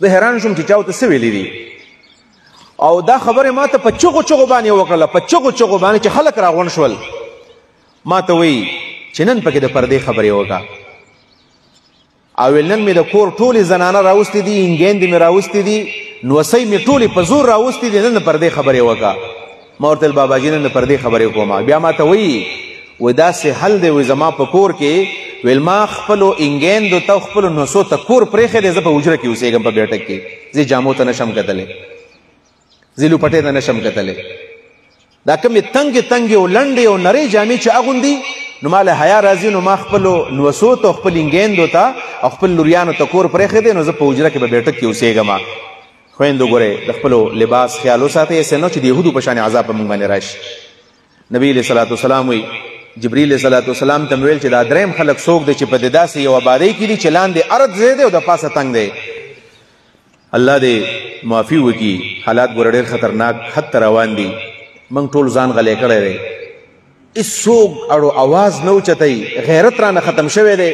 زه حیران شوم چې چا ورته څه ویلي دي او دا خبره ما ته په چغو چغو باندې وکړله، په چغو چغو باندې چې خلک راغونډ شول. ما ته وایي چې نن پکې د پردې خبرې وکړه او ویل نن مې د کور ټولې زنانه راوستې دي، انګیندې مې راوستې دي، نوسۍ مې ټولې په زور راوستې دي، نن د پردې خبرې وکړه. ما ورته ویل باباجي نن د پردې خبرې کومه. بیا ما ته وایي وایي داسې حل دی وایي زما په کور کې ویل ما خپلو انګیندو ته خپلو نوسو ته کور پرېښی دی، زه په حجره کې اوسېږم په بیټک کې، زه جامو ته نشم کتلی، زه لوپټې ته نشم کتلی. دا کومې تنګې تنګې او لنډې او نرۍ جامې چې اغوندي نو ما له حیا راځي نو ما خپلو نوسو ته خپل انګیندو ته او خپل لوریانو ته کور پرېښی دی نو زه په حجره کې په بیټک کې اوسېږم. خویندو ګورئ د خپلو لباس خیال وساتئ، یسې نه چې د یهودو په شان عذاب په موږ باندې راشي. نبي علیه صلات وسلام وایي جبریل علیه صلات وسلام ته مې ویل چې دا دریم خلک څوک دی چې په دې داسې یو آبادۍ کې دي چې لاندې ارض ځای دی او د پاسه تنګ دی. الله دې معافي وکړي. حالات ګوره ډېر خطرناک حد ته روان دي. موږ ټول ځان غلی کړی دی، هېڅوک اړو اواز نه اوچتوي، غیرت رانه ختم شوی دی.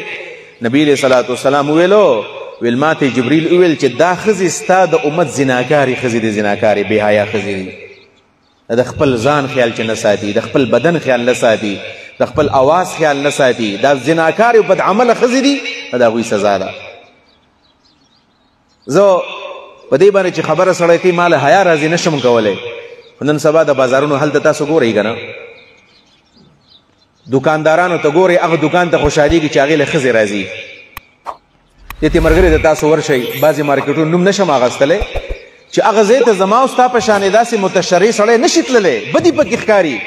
نبي علیه صلات وسلام وویلو ویل ما ته جبریل وویل چې دا ښځې ستا د امت زناکارې ښځې دي، زناکارې بې حیا ښځې دي. د خپل ځان خیال چې نه ساتي، د خپل بدن خیال نه ساتي، د خپل اواز خیال نه ساتي، دا زناکارې او بدعمله ښځې دي، د هغوی سزا ده. زه په دې باندې چې خبره سړی کوي ما له حیا راځي نشم کولی. نن سبا د بازارونو هلته تاسو ګورئ که نه دکاندارانو ته ګورئ، هغه دکان ته خوشحالېږي چې هغې له ښځې راځي. دې ته ملګري د تاسو ورشئ بعضې مارکېټونو نوم نشم اخیستلی چې هغه ځای ته زما او ستا په شانې داسې متشرع سړی نشي تللی، بدي پکې ښکاري.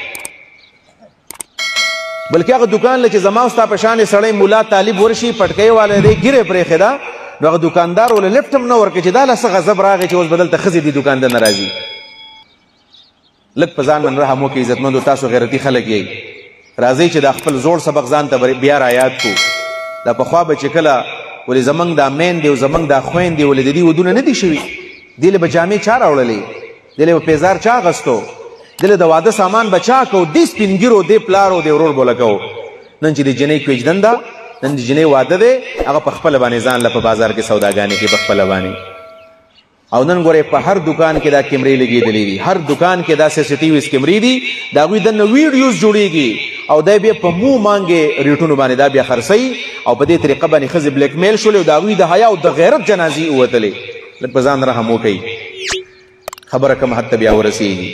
بلکې هغه دکان له چې زما او ستا په شانې سړی ملا طالب ورشي پټکۍ والا دی ګیرې پرېښې ده نو هغه دکاندار ولې لفټ هم نه ورکړي چې دا له څه غضب راغی چې اوس به دلته ښځې دي دکان ته نه راځي. لږ په ځان باندې رحم وکړئ عزتمندو، تاسو غیرتي خلک یئ. راځئ چې دا خپل زوړ سبق ځان ته بیا رایاد کړو. دا پخوا به چې کله ولې زمونږ دا میندې او زمونږ دا خویندې ولې د دې ودونه نه دي شوي، دې له به جامې چا راوړلې، دې له به پیزار چا اغوستو، دې له د واده سامان به چا کو، دې سپین ګیرو دې پلار او دې ورور به لګو. نن چې د جنۍ کویجدن ده، نن د جنۍ واده دی، هغه په خپله باندې ځان له په بازار کې سوداګانې کوي په خپله باندې. او نن ګورئ په هر دکان کې دا کیمرې لګېدلې دي، هر دکان کې دا CCTV کیمرې دي، د هغوی دننه ویډیوز جوړېږي او دا بیا په مو مانګې ریټونو باندې دا بیا خرڅوي او په دې طریقه باندې ښځې بلیک میل شولې او د هغوی د حیا او د غیرت جنازې ووتلې. لږ په ځان رحم وکئ، خبره کوم حد ته بیا ورسېږي.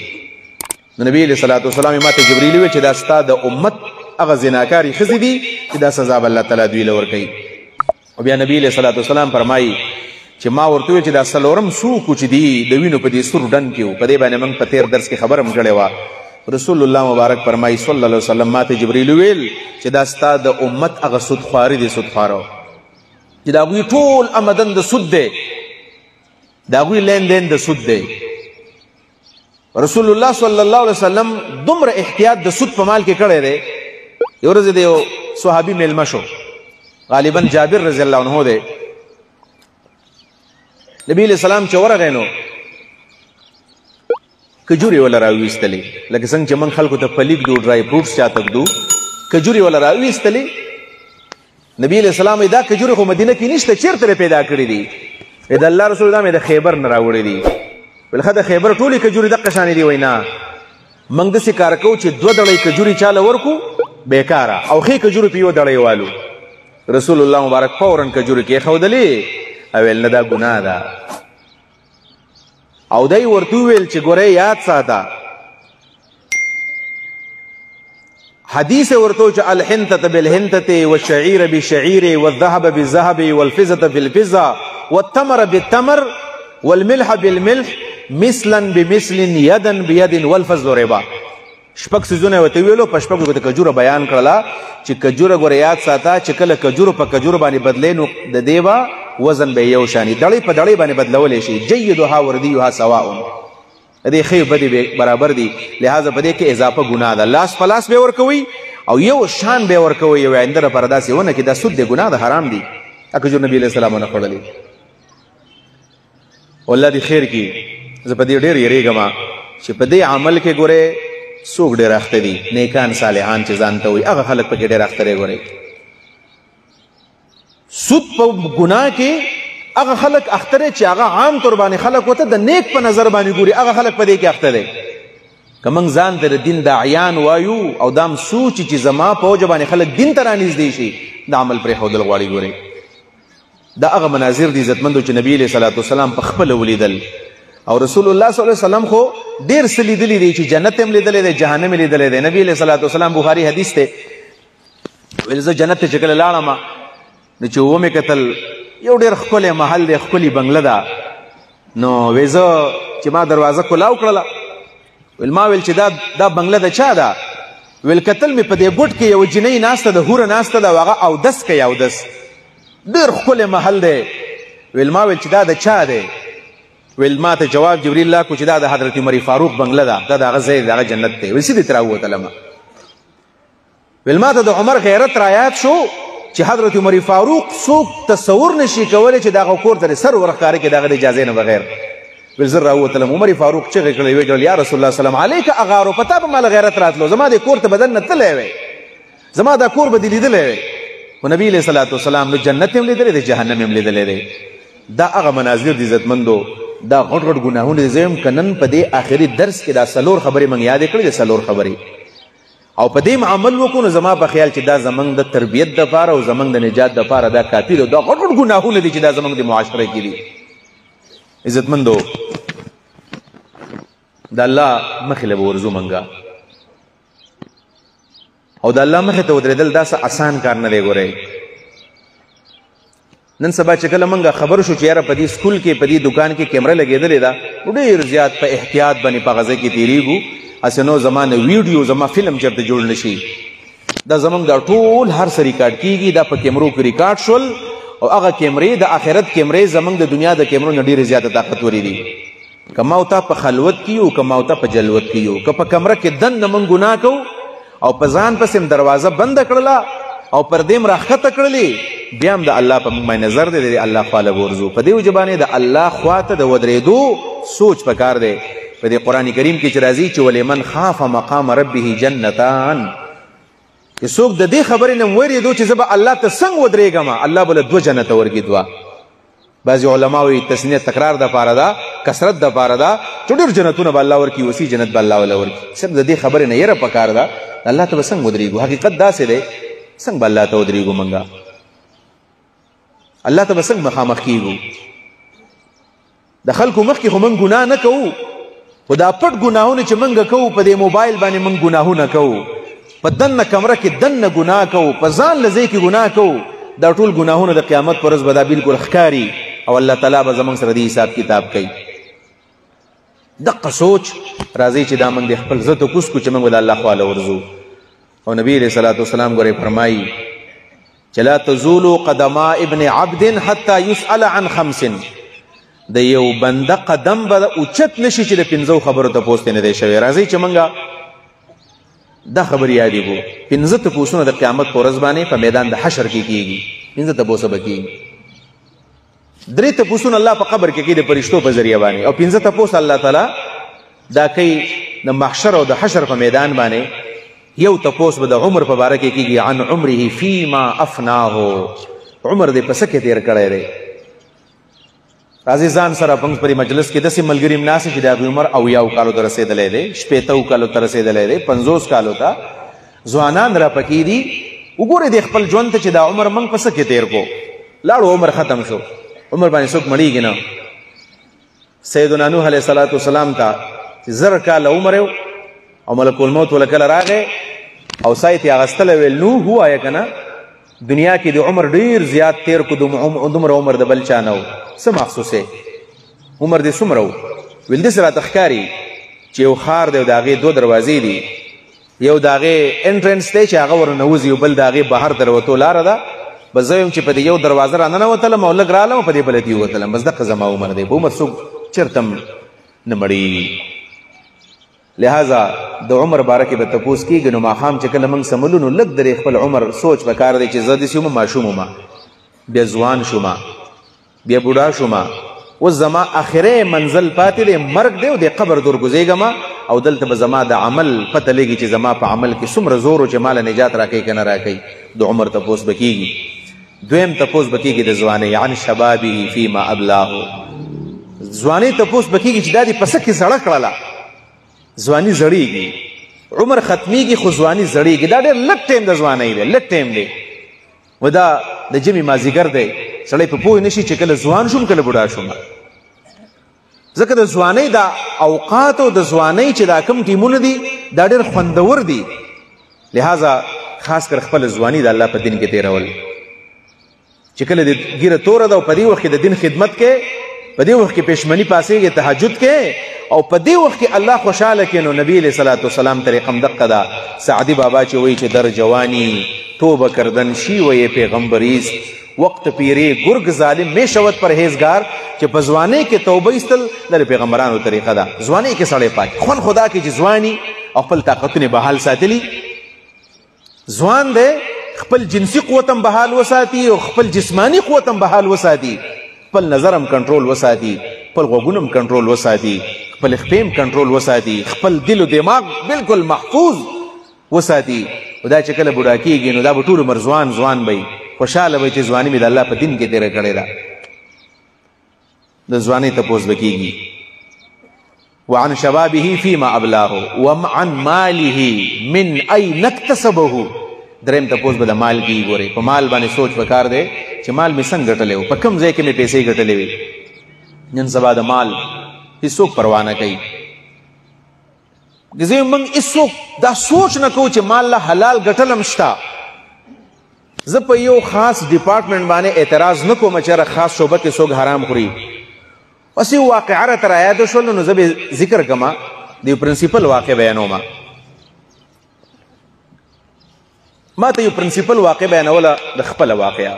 نو نبي علیه صلات وسلام ما ته جبریل وویل چې دا ستا د امت هغه زناکارې ښځې دي چې دا سزا به الله تعالی دوی له ورکوي. او بیا نبي علیه صلات وسلام فرمایي چې ما ورته وویل چې دا څلورم څوک چې دي د وینو په دې سور ډنډ کې و. په دې باندې موږ په تېر درس کې خبره هم کړې وه. رسول الله مبارک فرمایي صلی الله علیه وسلم ما ته جبریل وویل چې دا ستا د امت هغه سودخواري دي، سودخواره چې د هغوی ټول آمدن د سود دی، د هغوی لین دین د سود دی. رسول الله صلی الله علیه وسلم دومره احتیاط د سود په مال کې کړی دی. یو ورځ د یو صحابي میلمه شو، غالبا جابر رضی الله عنه دی. نبی علیہ السلام چې ورغی نو کجورې وله راویستلې، لکه څنګه چې موږ خلکو ته پلیک دو ډرای فروټس چاته ږدو، کجورې وله راویستلې. نبی علیہ السلام دا کجورې خو مدینه کې نشته، چېرته پیدا کړي دي؟ د الله رسول دا مې د خیبر نه راوړې دي. ویل ښه د خیبر ټولې کجورې دقه شانې دي؟ وایي نه، موږ داسې کار کوو چې 2 دړۍ کجورې چاله ورکو بیکاره او ښې کجورې په یو دړۍ والو. رسول الله مبارک فورا کجورې کېښودلې او ویل نه دا ګناه ده. او دی ورته وویل چې ګورئ یاد ساته، حدیث ورته چې الحنتة بالحنتة والشعير بالشعير والذهب بالذهب والفضة بالفضة والتمر بالتمر والملح بالملح مثلا بمثل يدا بيد والفضل ربا. شپږ څیزونه ورته ویلو، په شپږو کې د کجوره بیان کړله چې کجوره ګوره یاد ساته چې کله کجورو په کجورو باندې بدلی نو د دې به وزن به یو شاني، دړۍ په دړۍ باندې بدلولی شي. جیدها وردیها سواء، د دې ښې بدې برابر دي، لہذا په دې کې اضافه ګناه ده. لاس په لاس به یې ورکوئ او یو شان به یې ورکوئ، یو آینده لپاره داسې ونه کړي دا سود دی، ګناه ده، حرام دي. کجور نبي علیه السلام ونه خوړلې. والله دې خیر کړي. زه په دې ډېر یېرېږم چې په دې عمل کې ګورې څوک ډېر اخته دي، نیکان صالحان چې ځان ته وایي هغه خلک پکې ډېر اخته دی. ګورئ سود په ګناه کې هغه خلک اخته دی چې هغه عام طور باندې خلک ورته د نیک په نظر باندې ګوري، هغه خلک په دې کې اخته دی. که موږ ځان ته د دین داعیان وایو او دا هم سوچي چې زما په وجه باندې خلک دین ته رانږدې شي، د عمل پرېښودل غواړي. ګورئ دا هغه مناظر دي عزتمندو چې نبي علیه صلات وسلام په خپله ولیدل، او رسول الله صلی الله علیه وسلم خو ډېر څه لیدلی دی چې جنت هم لیدلی دی، جهنم یې لیدلی دی. نبي علیه صلات وسلام بخاري حدیث دی، ویل زه جنت ته چې کله لاړم نو چې ومې کتل یو ډېر ښکلی محل دی، ښکلې بنګله ده. نو وی زه چې ما دروازه کلاو کړله، ویل ما ویل چې دا بنګله د چا ده؟ ویل کتل مې په دې ګوټ کې یو جنۍ ناسته ده، هوره ناسته ده، او هغه اودس کوي. اودس ډېر ښکلی محل دی. ویل ما ویل چې دا د چا دی؟ ویل ما ته جواب جبریل الله کو چې دا د حضرت عمر فاروق بنګله ده، دا د هغه ځای د هغه جنت دی. ویل سیدې ترې راووتلم. ویل ما ته د عمر غیرت رایاد شو چې حضرت عمر فاروق څوک تصور نشي کولی چې د هغه کور ته سر ورښکاره کړي د هغه د اجازې نه بغیر. ویل زه راووتلم. عمر فاروق چغې کړې، ویې کړل یا رسول الله سلام علیک اغارو، په تا به ماله غیرت راتلو، زما د کور ته بدن نه تللی وی، زما دا کور به دې لیدلی وی. خو نبي علیه صلات وسلام نو جنت هم لیدلی دی، جهنم هم لیدلی دی. دا هغه مناظر دي عزتمندو، دا غټ غټ ګناهونه دي. زه یم که نن په دې آخري درس کې دا څلور خبرې موږ یادې کړې دي، څلور خبرې، او په دې عمل وکړو نو زما په خیال چې دا زموږ د تربیت دپاره او زموږ د نجات دپاره دا کافي دی. دا غټ غټ ګناهونه دي چې دا زموږ د معاشره کې دي. عزتمندو د الله مخې له به ورځو موږ، او د الله مخې ته ودرېدل دا څه اسان کار نه دی. ګورئ نن سبا چې کله موږ خبر شو چې یاره په دې سکول کې په دې دکان کې کیمره لګېدلې ده، نو ډېر زیات په احتیاط باندې په غزه کې تېرېږو. هسې نو زما نه ویډیو زما فلم چېرته جوړ نه شي. دا زموږ دا ټول هر څه ریکارډ کېږي، دا په کیمرو کې ریکارډ شول، او هغه کیمرې د آخرت کیمرې زموږ د دنیا د کیمرو نه ډېرې زیاته طاقتورې دي. که ما او تا په خلوت کې یو، که ما او تا په جلوت کې یو، که په کمره کې دننه موږ ګناه کوو او په ځان پسې م دروازه بنده کړله او پردې م راښکته کړلې، بیا هم د الله په موږ باندې نظر دی، د الله خوا له به ورځو. په دې وجه باندې د الله خوا ته د ودرېدو سوچ پکار دی. په دې قرآن کریم کې چې راځي چې ولمن خاف مقام ربه جنتان، چې څوک د دې خبرې نه وېرېدو چې زه به الله ته څنګه ودرېږم، الله به له دوه جنته ورکړي. دوه بعضې علما وایي تسنیه تکرار دپاره ده، کثرت دپاره ده، چې ډېر جنتونه به الله ورکړي، وسي جنت به الله وله ورکړي. صرف د دې خبرې نه یره پکار ده، الله ته به څنګه ودرېږو. حقیقت داسې دی څنګه به الله ته ودرېږو، موږ الله ته به څنګه مخامخ کېږو. د خلکو مخکې خو موږ ګناه نه کوو، خو دا پټ ګناهونه چې موږ کوو، په دې موبایل باندې موږ ګناهونه کوو، په دننه کمره کې دننه ګناه کوو، په ځان له ځای کې ګناه کوو، دا ټول ګناهونه د قیامت پر ورځ به دا بالکل ښکاري، او الله تعالی به زموږ سره د حساب کتاب کوي. دقه سوچ راځي چې دا موږ د خپل زړه تپوس کړو چې موږ به د الله خوا له ورځو. او نبي علیه صلات وسلام ګورئ فرمایي چې لا تزولو قدما ابن عبد حتی یسأل عن خمس، د یو بنده قدم به اوچت نشي چې د پنځو خبرو تپوس ته نه دی شوی. راځئ چې موږ دا خبرې یادې کړو. پنځه تپوسونه د قیامت په ورځ باندې په میدان د حشر کې کېږي. پنځه تپوسه به کېږي. درې تپوسونه الله په قبر کې کوي د فرشتو په ذریعه باندې، او پنځه تپوس الله تعالی دا کوي د محشر او د حشر په میدان باندې. یو تپوس به د عمر په باره کې کېږي، عن عمره فیما افناه، عمر دې په څه کې تېر کړی دی. راځي ځان سره په پرې مجلس کې داسې ملګري م ناست چې د هغوی عمر 80 کالو ته رسېدلی دی، 80 کالو ته رسېدلی دی، 50 کالو ته ځوانان را پکې دي. وګورئ د خپل ژوند ته چې دا عمر موږ په څه کې تېر کړو. لاړو عمر ختم شو، عمر باندې څوک مړېږي نه. سیدنا نوح علیه صلات وسلام ته 1000 کاله عمر و، او ملک الموت ول کله راغی او سای یې اغوستلی، ویل نوح ووایه که نه دنیا کې د عمر ډېر زیات تېر کړو، دومره عمر د بل چا نه و. څه مخصوص عمر دې څومره و؟ ویل داسې راته ښکاري چې یو ښار دی او د هغې 2 دروازې دي، یو د هغې انټرنس دی چې هغه ورننوځي، یو بل د هغې بهر ته راوتو لاره ده. بس زه یم چې په دې یو دروازه راننوتلم او لږ رالم او په دې بله دې ووتلم. بس دقه زما عمر دی، په عمر څوک چېرته هم نه مړېږي. لہذا د عمر باره کې به تپوس کېږي. نو ماښام چې کله موږ سملو نو لږ درې خپل عمر سوچ پکار دی چې زه داسې وم ماشوم وم، بیا ځوان شوم، بیا بوډا شوم، اوس زما آخري منزل پاتې دی، مرګ دی او د قبر دور ګزیږم، او دلته به زما د عمل پته لګي چې زما په عمل کې څومره زور و چې ماله نجات راکوي که نه راکوي. د عمر تپوس به کېږي. دویم تپوس بکیږي د ځوانۍ عن شبابه فيما ابلاه ځوانۍ تپوس بکیږي چې دا دې پسه کې زړه کړله ځواني زړیږي عمر ختمیږي خو ځواني زړیږي دا ډېر لږ ټایم د ځوانۍ دی لږ ټایم دی و دا د جمعې مازدیګر دی سړی په پوه نشي چې کله ځوان شوم کله بوډا شوم ځکه د ځوانۍ دا اوقات او د ځوانۍ چې دا کوم ټیمونه دي دا ډېر خوندور دي لہذا خاص کر خپل ځواني د الله په دین کې تېرول چې کله د ګیره توره ده او په دې وخت کې د دین خدمت کې په دې وخت کې پېشمني پاسېږي تهجد کې او په دې وخت کې الله خوشحاله کې نو نبی علیه صلات وسلام طریقه همدقه ده سعدي بابا چې وایي چې در جوانی توبه کردن شی و یې پیغمبریست وقت پیری گرگ ظالم می شود پرهیزگار چې په ځوانۍ کې توبه ایستل د پیغمبرانو طریقه ده ځوانۍ کې سړی پاک خون خدا کې چې ځواني او خپل طاقتونه بحال ساتلی ځوان دی خپل جنسي قوتم بحال وساتي او خپل جسمانی قوتم بحال وساتي خپل نظرم کنټرول وساتي خپل غوږونم کنټرول وساتي خپل خپیم کنټرول وساتي خپل دل او دماغ بالکل محفوظ وساتي دا چې کله بوډا کېږي نو دا به ټول عمر ځوان وي خوشحاله وي چې ځواني مې د الله په دین کې تېره کړې ده د ځوانۍ تپوس به کېږي وعن شبابه فيما ابلاه وعن ماله من اين اكتسبه دریم تپوس به د مال کېږي ګورئ په مال باندې سوچ پکار دی چې مال مې څنګه ګټلی و په کوم ځای کې مې پیسې ګټلې وي نن سبا د مال هیڅوک پروا نه کوي ځکه موږ هیڅوک دا سوچ نه کوو چې مال له حلال ګټل هم شته زه په یو خاص ډپارټمنټ باندې اعتراض نه کوم چې خاص شعبه کې څوک حرام خوري اوس یو واقعه راته رایاده شول نو زه به ذکر کما د یو پرنسپل واقع بیانوم ما ته یو پرنسپل واقع بیانوله د خپله واقعه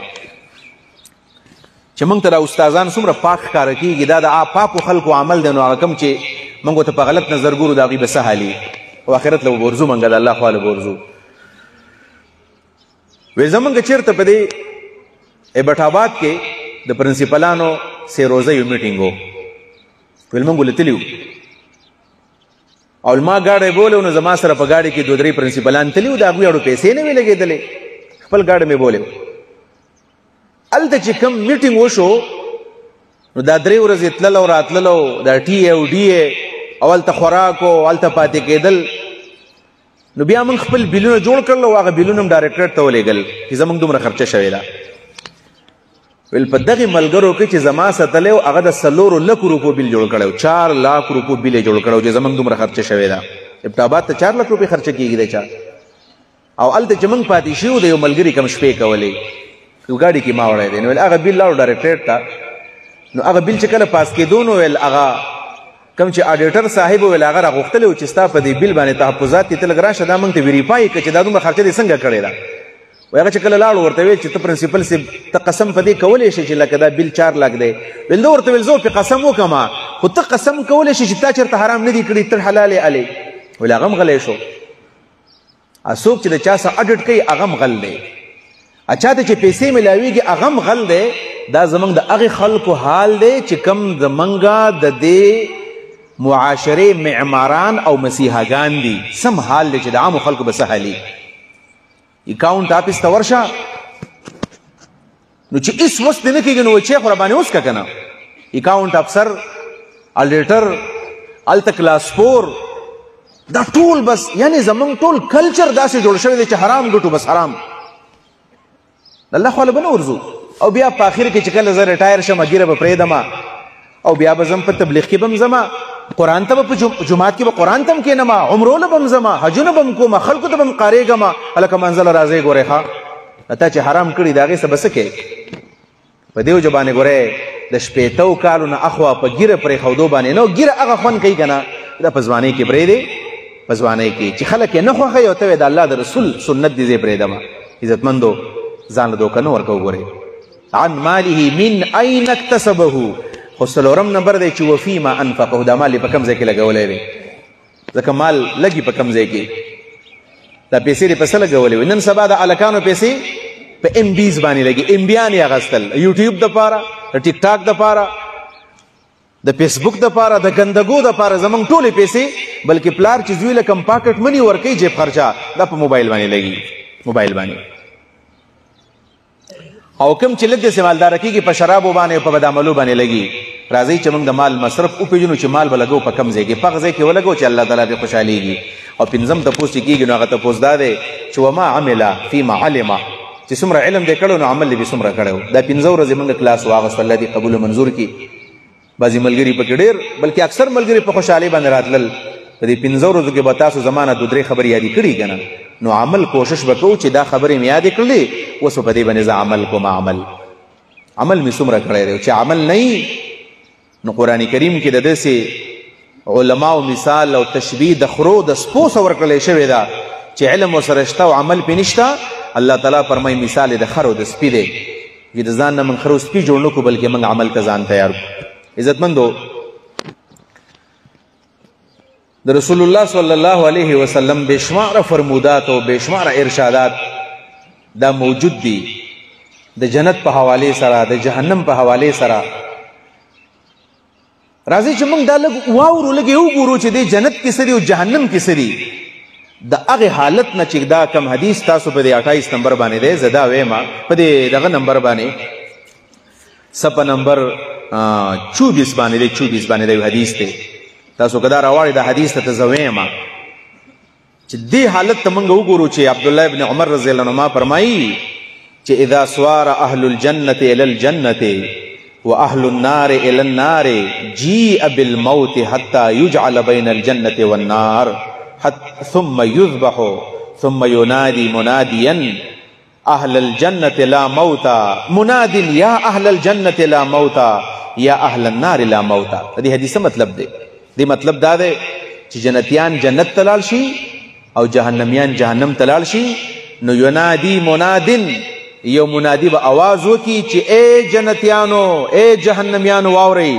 چې موږ ته دا استادان څومره پاک ښکاره کېږي دا د پاکو خلکو عمل دی نو هغه کوم چې موږ ته په غلط نظر ګورو د هغوی به څه حالي او آخرت له به ورځو موږ د الله خواله به ورځو وی زمونږ چېرته په دې ایبټ آباد کې د پرنسپلانو سیروزه یو میټینګ و ویل موږ ولتلي وو او ما ګاډی بولی نو زما سره په ګاډي کې 2-3 پرنسپلان تلي وو د هغوی اړو پیسې نه وې لګېدلې خپل ګاډی مې بولی هلته چې کوم میټینګ وشو نو دا 3 ورځې تللو راتللو دا ټي او ډي او هلته خوراک او هلته پاتې کېدل نو بیا موږ خپل بیلونه جوړ کړل او هغه بیلونه هم ډایرکټر ته ولېږل چې زموږ دومره خرچه شوې ده ویل په دغې ملګرو کې چې زما ستلی و هغه د 4 لکو روپو بیل جوړ کړی 4 لاک روپو بیل یې جوړ کړی چې زموږ دومره خرچه شوې ده ابټاباد ته 4 لک روپۍ خرچه کېږي دی چا او هلته چې موږ پاتې شوي د یو ملګري کم شپې کولې یو ګاډي کې ما وړی دی نو ویل هغه بیل لاړو ډایرکټریټ ته نو هغه بیل چې کله پاس کېدو نو ویل هغه کوم چې اډیټر صاحب ویل هغه راغوښتلی و چې ستا په دې بیل باندې تحفظات دي ته لږ راشه دا موږ ته ویریفای کړه چې دا دومره خرچه دې څنګه کړې ده وایي هغه چې کله لاړو ورته ویل چې ته پرنسپل صاحب ته قسم په دې کولی شې چې لکه دا بیل 4 لاک دی ویل ده ورته ویل زه پې قسم وکړم خو ته قسم کولی شې چې تا چېرته حرام نه دي کړي ته حلال یې الې ویل هغه هم غلی شو څوک چې د چا څه اډټ کوي هغه هم غل دی چا ته چې پیسې میلاویږي هغه هم غل دی دا زموږ د هغې خلکو حال دی چې کوم زمونږ د دې معاشرې معماران او مسیحاګان دي سم حال دی چې د عامو خلکو به څه حالي اکاونټ آفیس ته ورشه نو چې هېڅ وس دې نه کېږي نو چیک ورباندې وس که که نه اکاونټ افسر الډیټر هلته کلاسپور دا ټول بس یعنې زموږ ټول کلچر داسې جوړ شوی دی چې حرام ګټو بس حرام الله خواله به نه ورځو او بیا په آخر کې چې کله زه ریټایر شم ګیره به پرېږدمه او بیا به زم په تبلیغ کې به هم ځمه قرآن ته به په جومات کې به قرآن ته هم کښېنمه عمرو له به هم ځمه حجونه به هم کومه خلکو ته به هم قارېږمه هلکه منزله راځئ ګورئ ښه تا چې حرام کړي د هغې څه به څه کوې په دې وجه باندې ګورئ د 80 کالو نه اخوا په ګیره پرېښودو باندې نو ګیره هغه خوند کوي که نه دا په ځوانۍ کې پرېږدې په ځوانۍ کې چې خلک یې نه خوښوي او ته وایې د الله د رسول سنت دې زه یې پرېږدمه عزتمندو ځان له دوکه نه ورکوو ګورئ عن ماله من اين اكتسبه خو څلورم نمبر دی چې وفیما انفقه دا مال یې په کوم ځای کې لګولی دی ځکه مال لګي په کوم ځای کې دا پیسې دې په څه لګولې وي نن سبا د هلکانو پیسې په ام بیز باندې لګي امبیان یې اخیستل یوټیوب دپاره د ټیک ټاک دپاره د فیسبوک دپاره د ګندګو دپاره زموږ ټولې پیسې بلکې پلار چې زوی له کم پاکټ مني ورکوي جیب خرچه دا په موبایل باندې لګي موبایل باندې او کوم چې لږ داسې مالداره کېږي په شرابو باندې او په بدعملو باندې لګي. راځئ چې موږ د مال مصرف وپېژنو چې مال به لګو په کم ځای کې، په هغه ځای کې ولګو چې الله تعالی پرې خوشحالېږي. او پنځم تپوس چې کېږي نو هغه تپوس دا دی چې وما عمله فيما علمه، چې څومره علم دی کړی نو عمل یې به څومره کړی. دا 5 ورځې موږ کلاس واغوست، الله دې قبول منظور کړي. بعضې ملګري پکې ډېر بلکې اکثر ملګري په خوشحالۍ باندې راتلل. په دې 5 ورځو کې به تاسو زمانه 2-3 خبرې یادې کړي که نه، نو عمل کوشش به کوو چې دا خبرې مې یادې کړلې، اوس په دې باندې زه عمل کوم. عمل مې څومره کړی دی. چې عمل نه وي نو قرآن کریم کې د داسې علماو مثال او تشبیه د خرو د سپو سره ورکړلی شوې ده چې علم ورسره شته او عمل پرې نشته. الله تعالی فرمایي مثال یې د خر او د سپي دی، چې د ځان نه موږ خر او سپي جوړ نه کړو بلکې موږ عمل ته ځان تیار کړو. عزتمندو، د رسول الله صلی الله علیه وسلم بشماره فرمودات او بشماره ارشادات دا موجود دي د جنت په حواله سره، د جهنم په حواله سره. راځي چې موږ دا لږ واورو، لږ وګورو چې د جنت کې څه دي او جهنم کې څه دي. د هغې حالت نه چې دا کم حدیث تاسو په دې 28 نمبر باندې دی، زه دا ویمه په دې دغه نمبر باندې صفحه نمبر 24 باندې دی، 24 باندې دی حدیث دی. تاسو که دا راواړئ دا حدیث ته زه ویمه چې دې حالت ته موږ وګورو چې عبدالله ابن عمر رضی الله عنهما فرمایي چې اذا سوار اهل الجنة الى الجنة واهل النار الى النار جيء بالموت حتى يجعل بين الجنة والنار ثم يذبح ثم ينادي مناديا اهل الجنة لا موت، مناد يا اهل الجنة لا موت يا اهل النار لا موت. دې حدیث مطلب دی، دې مطلب دا دی چې جنتیان جنت تلال شي او جهنميان جهنم تلال شي. نو ينادي منادن، یو منادی به آواز وکي چې اے جنتیانو اے جهنميانو واورئ،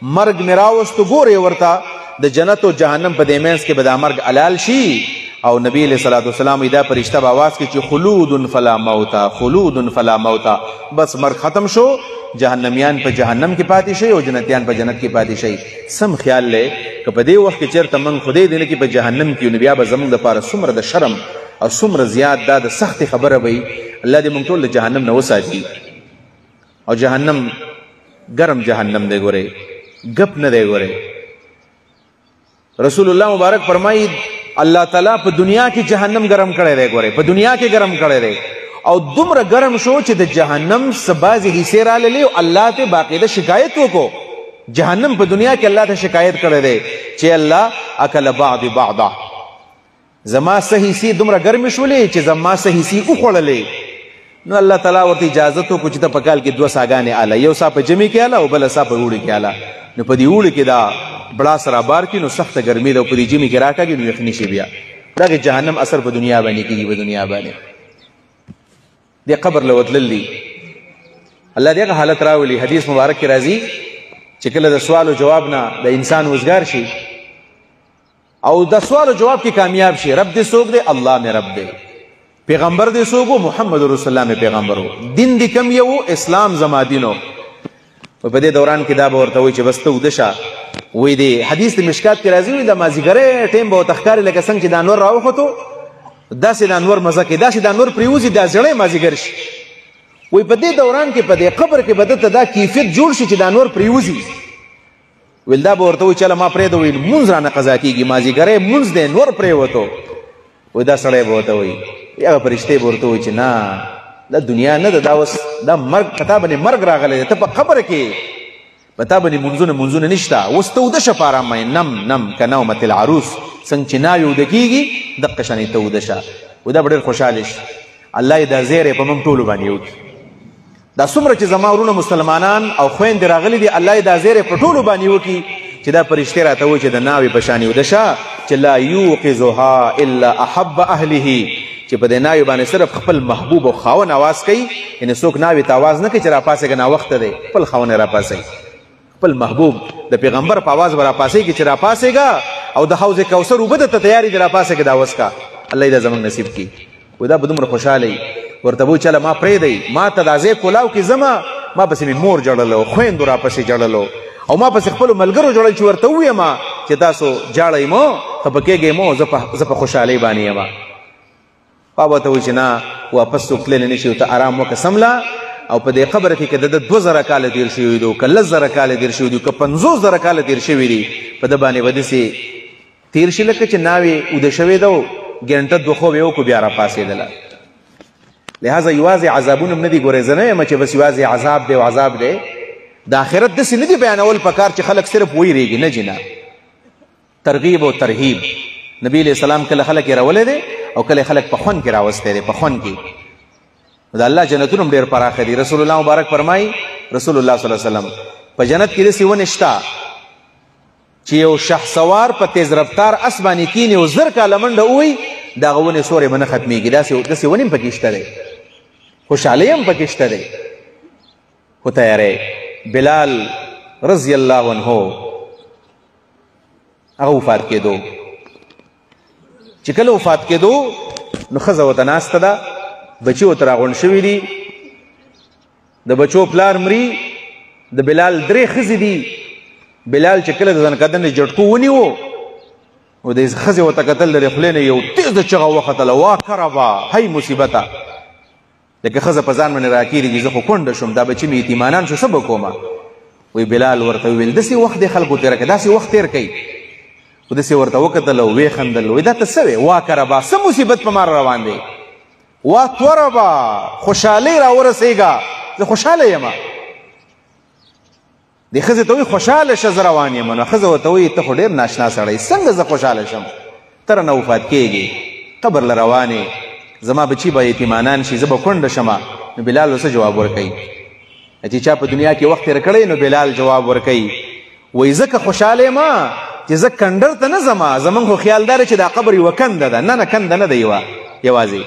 مرګ مې راوستو ګورئ ورته د جنت او جهنم په دې منځ کې به دا مرګ حلال شي. او نبی علیہ الصلوۃ والسلام دا فرشتہ به آواز کوي چې خلود فلا موت، خلود فلا موت. بس مرګ ختم شو، جهنميان په جهنم کې پاتې شي او جنتیان په جنت کې پاتې شي. سم خیال لې که په دې وخت کې چېرته موږ خدای دې نه کړي په جهنم کې، نو بیا به زموږ دپاره څومره د شرم او څومره زیات دا د سختې خبره به الله دې موږ ټول د جهنم نه وساتي. او جهنم ګرم جهنم دی، ګورئ ګپ نه دی. ګورئ رسول الله مبارک فرمایي الله تعالی په دنیا کې جهنم ګرم کړی دی. ګورئ په دنیا کې ګرم کړی دی او دومره ګرم شو چې د جهنم څه بعضې حصې راللې او الله ته باقاعده شکایت وکړو. جهنم په دنیا کې الله ته شکایت کړی دی چې الله اکل بعض بعضا، زما څه حصې دومره ګرمې شولې چې زما څه حصې وخوړلې. نو الله تعالی ورته اجازت وکړو چې ته په کال کې 2 ساګانې اله، یو سا په جمعې کې اله او بله سا په اوړي کې اله. نو په دې اوړي کې دا بړا سره بار کړي نو سخته ګرمي ده، او په دې جمعې کې راکاږي نو یخني شي. بیا دغه جهنم اثر په دنیا باندې کېږي، په دنیا باندې دې قبر له وتلل دي. الله دې هغه حالت راولي. حدیث مبارک کې راځي چې کله د سوال او جواب نه د انسان وزګار شي او د سوال او جواب کې کامیاب شي. رب دې څوک دی؟ الله مې رب دی. پیغمبر دې څوک و؟ محمد رسول الله مې پیغمبر و. دین دې کم یو؟ اسلام زما دینو. په دې دوران کې دا به ورته وایي چې بس ته وده شه. وایي د حدیث د مشکات کې راځي وایي د مازدیګرۍ ټیم به ورته ښکاري لکه څنګه چې د انور راوخوتو داسې د انور مزه کوي، داسې د انور پرېوځي دا زړی مازدیګر شي. وایي په دې دوران کې په دې قبر کې به دته دا کیفیت جوړ شي چې د انور پرېوځي. ویل دا به ورته وایي چله ما پرېږده، ویل مونځ رانه قضا کېږي، مازدیګرۍ مونځ دی نور پرېوتو. وایي دا سړی به ورته وایي، هغه فرشتې به ورته وایي چې نه دا دنیا نه ده، دا اوس دا مرګ په تا باندې مرګ راغلی دی، ته په قبر کې په تا باندې منځونه نشته، اوس ته وده شه په ارامۍ، نم نم که نومت العروس، څنګه چې ناوې وده کېږي دقه شانې ته وده شه. و دا به ډېر خوشحاله شي. الله یې دا زیری په موږ ټولو باندې وکړي. دا څومره چې زما ورونه مسلمانان او خویندې راغلي دي، الله یې دا زیری په ټولو باندې وکړي چې دا فرشتې راته وایي چې د ناوې په شانې وده شه چې لا یوقظها الا احب اهله، چې په دې ناوې باندې صرف خپل محبوب او خاون آواز کوي. یعنې څوک ناوې ته آواز نه کوي چې راپاسېږه ناوخته دی، خپل خاون یې راپاسوي، خپل محبوب د پیغمبر په آواز به راپاسېږي چې راپاسېږه او د حوض کوثر اوبه درته تیارې دي راپاسېږه دا وڅښه. الله یې دا زموږ نصیب کړي. و دا به دومره خوشحاله وي. ورته به وایي چله ما پرېږدئ، ما ته دا ځای کولاو کې ځمه، ما پسې مې مور جړلو، خویندو راپسې جړلو او ما پسې خپلو ملګرو جوړل چې ورته ووایم چې تاسو جاړئ مو، خفه کېږئ مو، زه په خوشحالۍ باندې یم. هغه ورته وایي چې نه واپس څوک تللی نه شي، ورته ارام وکړه سمله او په دې قبر کې که د 2000 کاله تیر شوي دي که 10,000 کاله تیر شوي دي که 50,000 کاله تیر شوي دي په ده باندې به داسې تیر شي لکه چې ناوې اوده شوې ده او ګنټه دوه خوب یې وکړو بیا راپاڅېدله. لهذا یوازې عذابونه هم نه دي ګورې زه نه یم چې بس یوازې عذاب دی او عذاب دی. د آخرت داسې نه دي بیانول پکار چې خلک صرف ویرېږي، نه جنه ترغیب او ترهیب. نبی علیہ السلام کله خلک یې راولی دی او کله خلک په خوند کې راوستی دی، په خوند کې. د الله جنتونه هم ډېر پراخه دي. رسول الله مبارک فرمایي رسول الله صلی الله علیه وسلم په جنت کې داسې ونې شته چې یو شهسوار په تیز رفتار اس باندې کیني او 1000 کاله منډه ووهي د هغه ونې سوری به نه ختمېږي. داسې ونې هم پکې شته دی، خوشحالۍ هم پکې شته دی. خو تیاری بلال رضی الله عنه هغه وفات کېدو. چې کله وفات کېدو نو ښځه ورته ناسته ده، بچي ورته راغونډ شوي دي، د بچو پلار مري، د بلال 3 ښځې دي. بلال چې کله د ځنکدن د جټکو ونیو او د ښځې ورته کتل د خولې نه یو تیزه چغه وختله، وا کربا هی مصیبته، لکه ښځه په ځان باندې راکېږي، زه خو کونډه شوم، دا بچي مې یتیمانان شو څه به کومه. وی بلال ورته وویل داسې وخت دی خلکو تېره کوي، داسې وخت تېر کوي. خو داسې ورته وکتل او ویې خندل، وایي دا ته څه وې؟ وا کربا څه مصیبت په ما روان دی، وا توربا خوشحالۍ راورسېږه، زه خوشحاله یم. دې ښځې ته وایي خوشحاله شه زه روان یم. نو ښځه ورته وایي ته خو ډېر ناشنا سړی، څنګه زه خوشحاله شم؟ ته رانه وفات کېږي، قبر له روانې، زما بچي به یتیمانان شي، زه به کونډه شمه. نو بلال ورڅه جواب ورکوي؟ چې چا په دنیا کې وخت تېر کړی نو بلال جواب ورکوي، وایي ځکه خوشحاله یم چې زه کنډر ته نه ځم، زمونږ خو خیال دا چې دا قبر یوه کنده ده. نه کنده نه ده، یوازې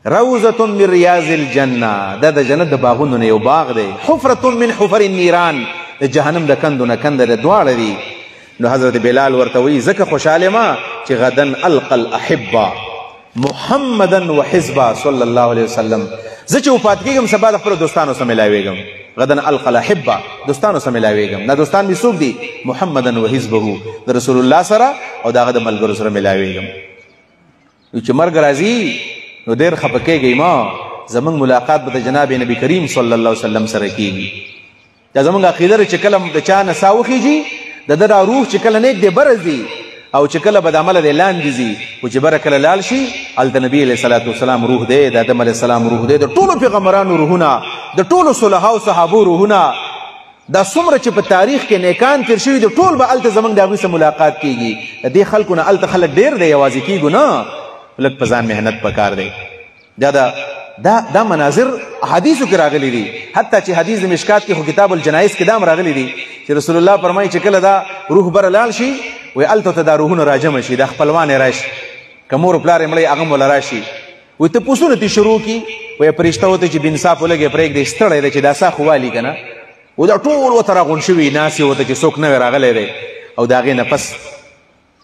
روضة من ریاض الجنه، دا د جنت د باغونو نه یو باغ دی. حفرة من حفر النیران، د جهنم د کندو نه کنده د دواړه دي. نو حضرت بلال ورته وایي ځکه خوشحاله یم چې غدن القى الاحبه محمدا وحزبه صلی الله علیه وسلم. زه چې وفات کېږم سبا د خپلو دوستانو سره میلاویږم. غدن القى الاحبه، دوستانو سره میلاویږم. دا دوستان مې څوک دي؟ محمدا وحزبه، د رسول الله سره او د هغه د ملګرو سره میلاویږم. چې مرګ راځي نو ډېر خفه کېږئ ما، زمونږ ملاقات به د جناب نبی کریم صلی الله علیه وسلم سره کېږي. دا زمونږ عقیده ده چې کله د چا نه ساه وخېږي د ده دا روح چې کله نیک دی بره ځي او چې کله بد عمله دی لاندې ځي، خو چې بره کله لال شي هلته نبي علیه صلات وسلام روح دی، د آدم علیه السلام روح دی، د ټولو پیغمبرانو روحونه، د ټولو صلحاو صحابو روحونه، دا څومره چې په تاریخ کې نیکان تیر شوي دي ټول به هلته زمونږ د هغوی سره ملاقات کېږي. د دې خلکو نه هلته خلک ډېر دی، یوازې کېږو نه، لږ په ځان محنت پکار دی. دا مناظر حدیثو کې راغلی دي، حتی چې حدیث د مشکات کې خو کتاب الجنایز کې دا هم راغلی دي چې رسول الله فرمایي چې کله دا روح بره لاړ شي وایي هلته ته دا روحونه راجمع شي، دا خپلوان یې راشي، که مور پلار یې مړی هغه هم وله راشي. وایي تپوسونه ترې شروع کړي، وایي فرشته ورته چې بانصاف ولګې پرېږدی ستړی دی چې دا ساه خو والي که نه، و دا ټول ورته راغونډ شوي ناست یې ورته چې څوک نوی راغلی دی. او د هغې نه پس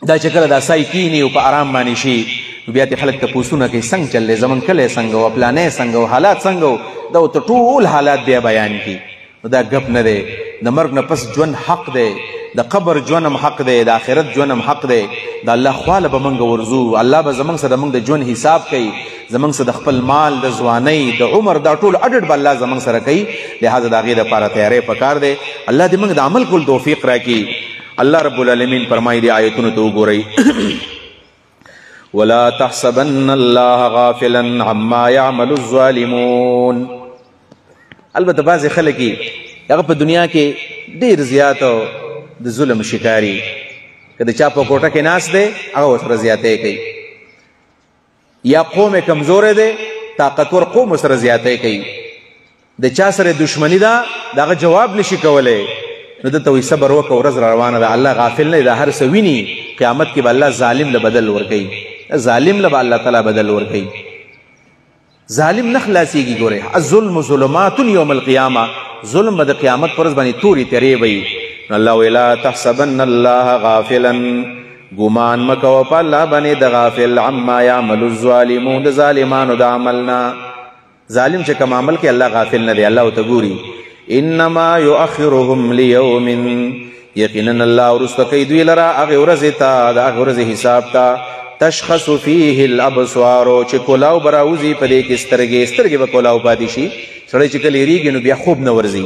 دا چې کله دا ساه کیني او په آرام باندې شي نو بیا دې خلک تپوسونه کوي څنګه چل دی، زمونږ کلی څنګه و، پلانی څنګه و، حالات څنګه و، دا ورته ټول حالات بیا بیان کړي. نو دا ګپ نه دی، د مرګ نه پس ژوند حق دی، د قبر ژوند هم حق دی، د آخرت ژوند هم حق دی. د الله خواله به موږ ورځو، الله به زموږ سره موږ د ژوند حساب کوي، زموږ سره د خپل مال، د ځوانۍ، د عمر، دا ټول اډډ به الله زموږ سره کوي. لهذا د هغې دپاره تیاری پکار دی. الله دې موږ د عمل کول توفیق راکړي. الله رب العالمین فرمایي دې آیتونو ته وګورئ ولا تحسبن الله غافلا عما يعمل الظالمون. البته بعضې خلک هغه په دنیا کې ډېر زیات د ظلم شکاري، که د چا په کوټه کې ناست دی هغه ورسره زیاتی کوي، یا قوم یې کمزوری دی طاقتور قوم ورسره زیاتی کوي، د چا سره دشمني ده د هغه جواب نشي کولی، نو دته وایي صبر وکړه ورځ را روانه ده، الله غافل نه دی، دا هر څه ویني. قیامت کې به الله ظالم له بدل ورکوي، ظالم له به الله تعالی بدل ورکوي. ظالم نه خلاصېږي. ګورئ الظلم ظلمات یوم القیامه، ظلم به د قیامت پر ورځ باندې تورې تیرې وي. الله وی لا تحسبن الله غافلا، ګمان مه کوه په الله باندې د غافل، عما یعمل الظالمون، د ظالمانو د عمل نه. ظالم چې کوم عمل کوي الله غافل نه دی، الله ورته ګوري. انما یؤخرهم لیوم، یقینا الله وروسته کوي دوی لره هغې ورځې ته، د هغې ورځې حساب ته تشخص فيه الابصار چې کولاو براوزی په دې کې سترګې به کولاو پاتې شي سړی چې کله یریږي نو بیا خوب نه ورځي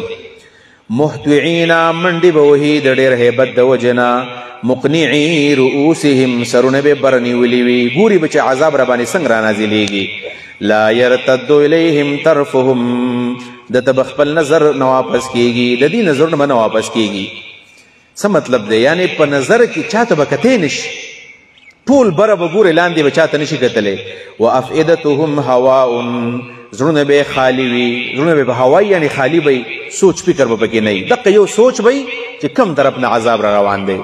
محتوعینا منډې به وهي د ډېر هیبت د وجنا مقنعي رؤوسهم سرونه به برنیولي وي ګوري به چې عذاب را باندې څنګه رانازلېږي لا يرتد الیهم طرفهم د تبخپل نظر نه واپس کیږي د دې نظر نه واپس کیږي څه مطلب دی یعنی په نظر کې چاته به کتې نشي ټول بره به ګورې لاندې به چاته نشي کتلی وافئدتهم هواء زړونه به خالی وي زړونه به هوایي یعنی خالی وي سوچ فکر به پکې نه وي دقه یو سوچ وي چې کم طرف نه عذاب را روان دی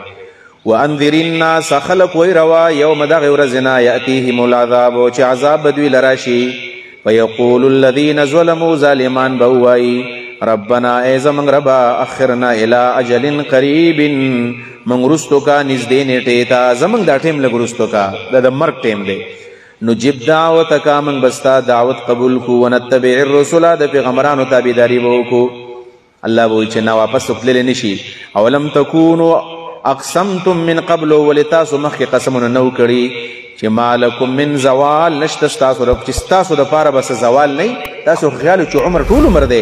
وانذر الناس خلق وی روا یوم دغه ورځ نه یأتیهم العذاب چې عذاب به دوی لراشي فیقول الذین ظلموا ظالمان به وایي ربنا ای زمونږ ربا اخرنا الی اجل قریب مونږ رستو کا نږدې نیټې ته زمونږ دا ټیم لږ رستو کا دا د مرګ ټیم دی نجب دعوتک مونږ بستا دعوت قبول کو ونتبع الرسل د پیغمبرانو تابعداري به وکړو الله به وایي چې نه واپس تللی نشي اولم تکونوا اقسمتم من قبل ولتاسو مخکې قسمونه نو کړي چې مالکم من زوال نشته ستاسو چې ستاسو دپاره بس زوال نه تاسو خیال چې عمر ټول عمر دی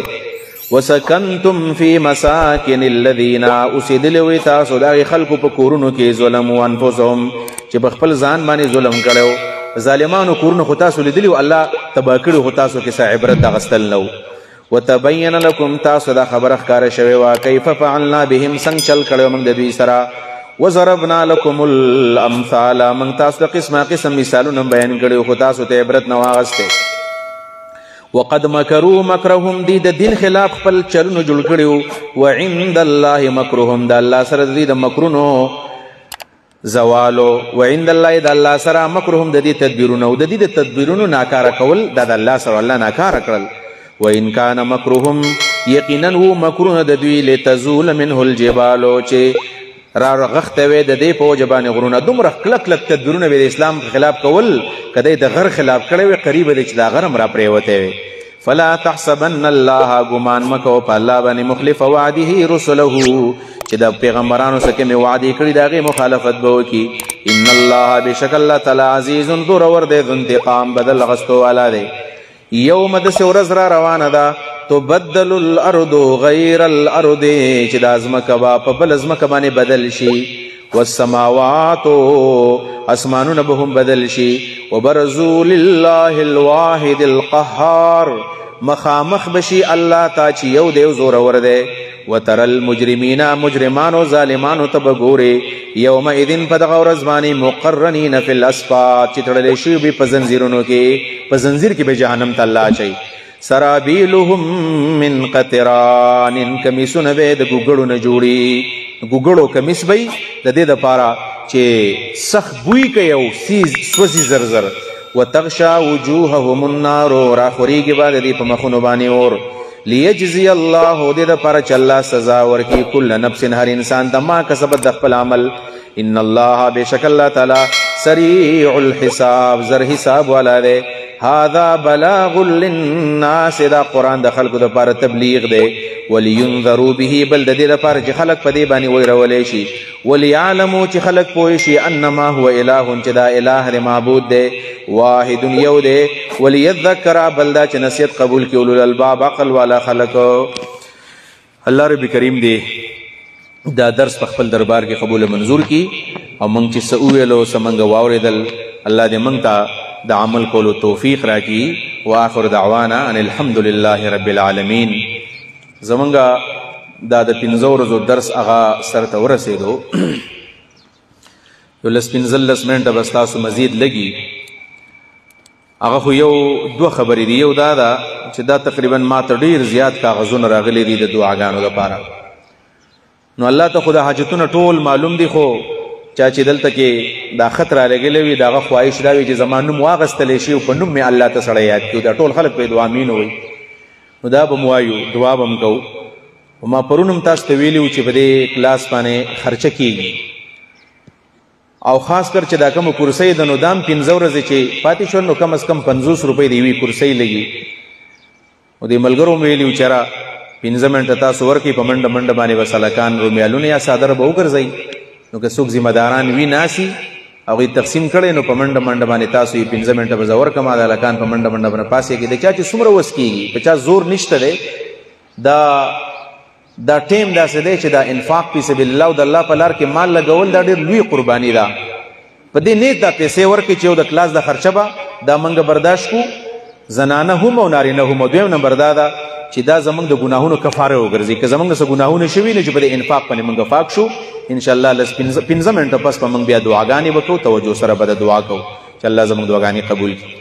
وسکنتم فی مساکن الذین اوسېدلي وئ تاسو د هغې خلکو په کورونو کې ظلموا انفسهم چې په خپل ځان باندې ظلم کړی ظالمانو کورونه خو تاسو لیدلي الله تباه کړي خو تاسو کې څه عبرت اخیستل نه وتبین لکم تاسو دا خبره ښکاره شوې وه کیف فعلنا بهم څنګه چل کړی موږ د دوی سره وضربنا لکم الامثال موږ تاسو ته قسمه قسم مثالونه بیان کړي خو تاسو ته عبرت نه واغستې وقد مکروا مکرهم دی د دین خلاف خپل چلونه جوړ کړي وعند الله مکرهم د الله سره د دې د مکرونو زوالو وعند الله د الله سره مکرهم د دې تدبیرونو د دې د تدبیرونو ناکاره کول د الله سره الله ناکاره کړل وإن كان مکرهم یقینا هو مکرونه د دوی لتزول منه الجبال چې را رغخته وي د دې په وجه باندې غرونه دومره کلک کلک تدبیرونه به د اسلام خلاف کول کدی د غر خلاف کړی وي قریب دی چې دا غرم را پرېوتی وي فلا تحسبن الله ګمان مکو په الله باندې مخلف وعده رسله چې د پیغمبرانو څخه کومې وعدې کړي د هغې مخالفت به وکړي ان الله بشک الله تعالی عزیز زورور دی ذو انتقام بدل اخیستو والا دی یوم داسې ورځ را روانه ده تبدل الارض غیر الارض چې دا ځمکه به په بله ځمکه باندې بدل شي والسماوات اسمانونه به هم بدل شي وبرزوا لله الواحد القهار مخامخ بشي الله تا چې یو دی زورور دی وتر المجرمین مجرمانو ظالمانو ته به ګورې یومئذ په دغه ورځ باندې مقرنین فی الاسفاد چې تړلی شوي وي په زنځیرونو کې په زنځیر کې به جهنم ته الله اچوي سرابیلهم من قطران کمیسونه به د ګوګړو نه جوړي ګوګړو کمیس به د دې دپاره چې سخت بوی کوي او سوځي زر زر وتغشا وجوههم النار راخوریږي به د دې په مخونو باندې اور لیجزی الله دې دپاره چې الله سزا ورکړي کل نفس هر انسان ته ما کسبت د خپل عمل ان الله بشک الله تعالی سریع الحساب زر حساب والا دی هذا بلاغ للناس دا قرآن د خلکو دپاره تبلیغ دی ولینذروا به بل د دې دپاره چې خلک په دې باندې ویرولی شي وليعلموا چې خلک پوه شي انما هو اله چې دا اله دی معبود دی واحد یو دی وليذکر بل دا چې نصیحت قبول کړي اولو الالباب عقل والا خلکو الله رب کریم دی دا درس په خپل دربار کې قبول منظور کی او موږ چې څه وویلو څه موږ واورېدل الله دې موږ ته د عمل کولو توفیق راکړي واخر دعوانا ان الحمد لله رب العالمین زمونږ دا د 15 ورځو درس هغه سر ته ورسېدو یو لس 15 منټه بس تاسو مزید لګي هغه خو یو دوه خبرې دي یو دا ده چې دا تقریبا ما ته ډېر زیات کاغذونه راغلي دي د دعاګانو لپاره نو الله ته خو د حاجتونه ټول معلوم دي خو چا چې دلته کې دا خط را لګلی وي د هغه خواهش دا وي چې زما نوم واغستلی شي او په نوم مې الله ته سړی یاد کړي دا ټول خلک په دعا امین وایي نو دا به م وایو دعا به م کوو ما پرون هم تاسو ته ویلي وو چې په دې کلاس باندې خرچه کېږي او خاص کر چې دا کومه کرسۍ ده نو دا هم 15 ورځې چې پاتې شول نو کم از کم 50 روپۍ د یوې کرسۍ لګي او دې ملګرو مې ویلي وو چې یاره 15 منټه تاسو ورکړئ په منډه منډه باندې به سلکان رومیالونه یا څادر به وګرځئ نو که څوک ذمه داران وي ناسي هغوی تقسیم کړی نو په منډه منډه باندې تاسو یې 15 منټه به زه ورکم دا هلکان په منډه منډه باندې پاسېږي د چا چې څومره وس کېږي په چا زور نشته دی دا ټیم داسې دی چې دا انفاق فی سبیل الله او د الله په لار کې مال لګول دا ډېر لوی قرباني ده په دې نیت دا پیسې ورکړي چې یو د کلاس د خرچه به دا موږ برداشت کړو زنانه هم او نارینه هم او دویم نمبر دا ده چې دا زموږ د ګناهونو کفاره وګرځي که زموږ څه ګناهونه شوي نو چې په دې انفاق باندې موږ پاک شو انشاءالله لس 15 منټه پس به موږ بیا دعاګانې به کوو توجه سره به د دعا کوو چې الله زموږ دعاګانې قبول کړي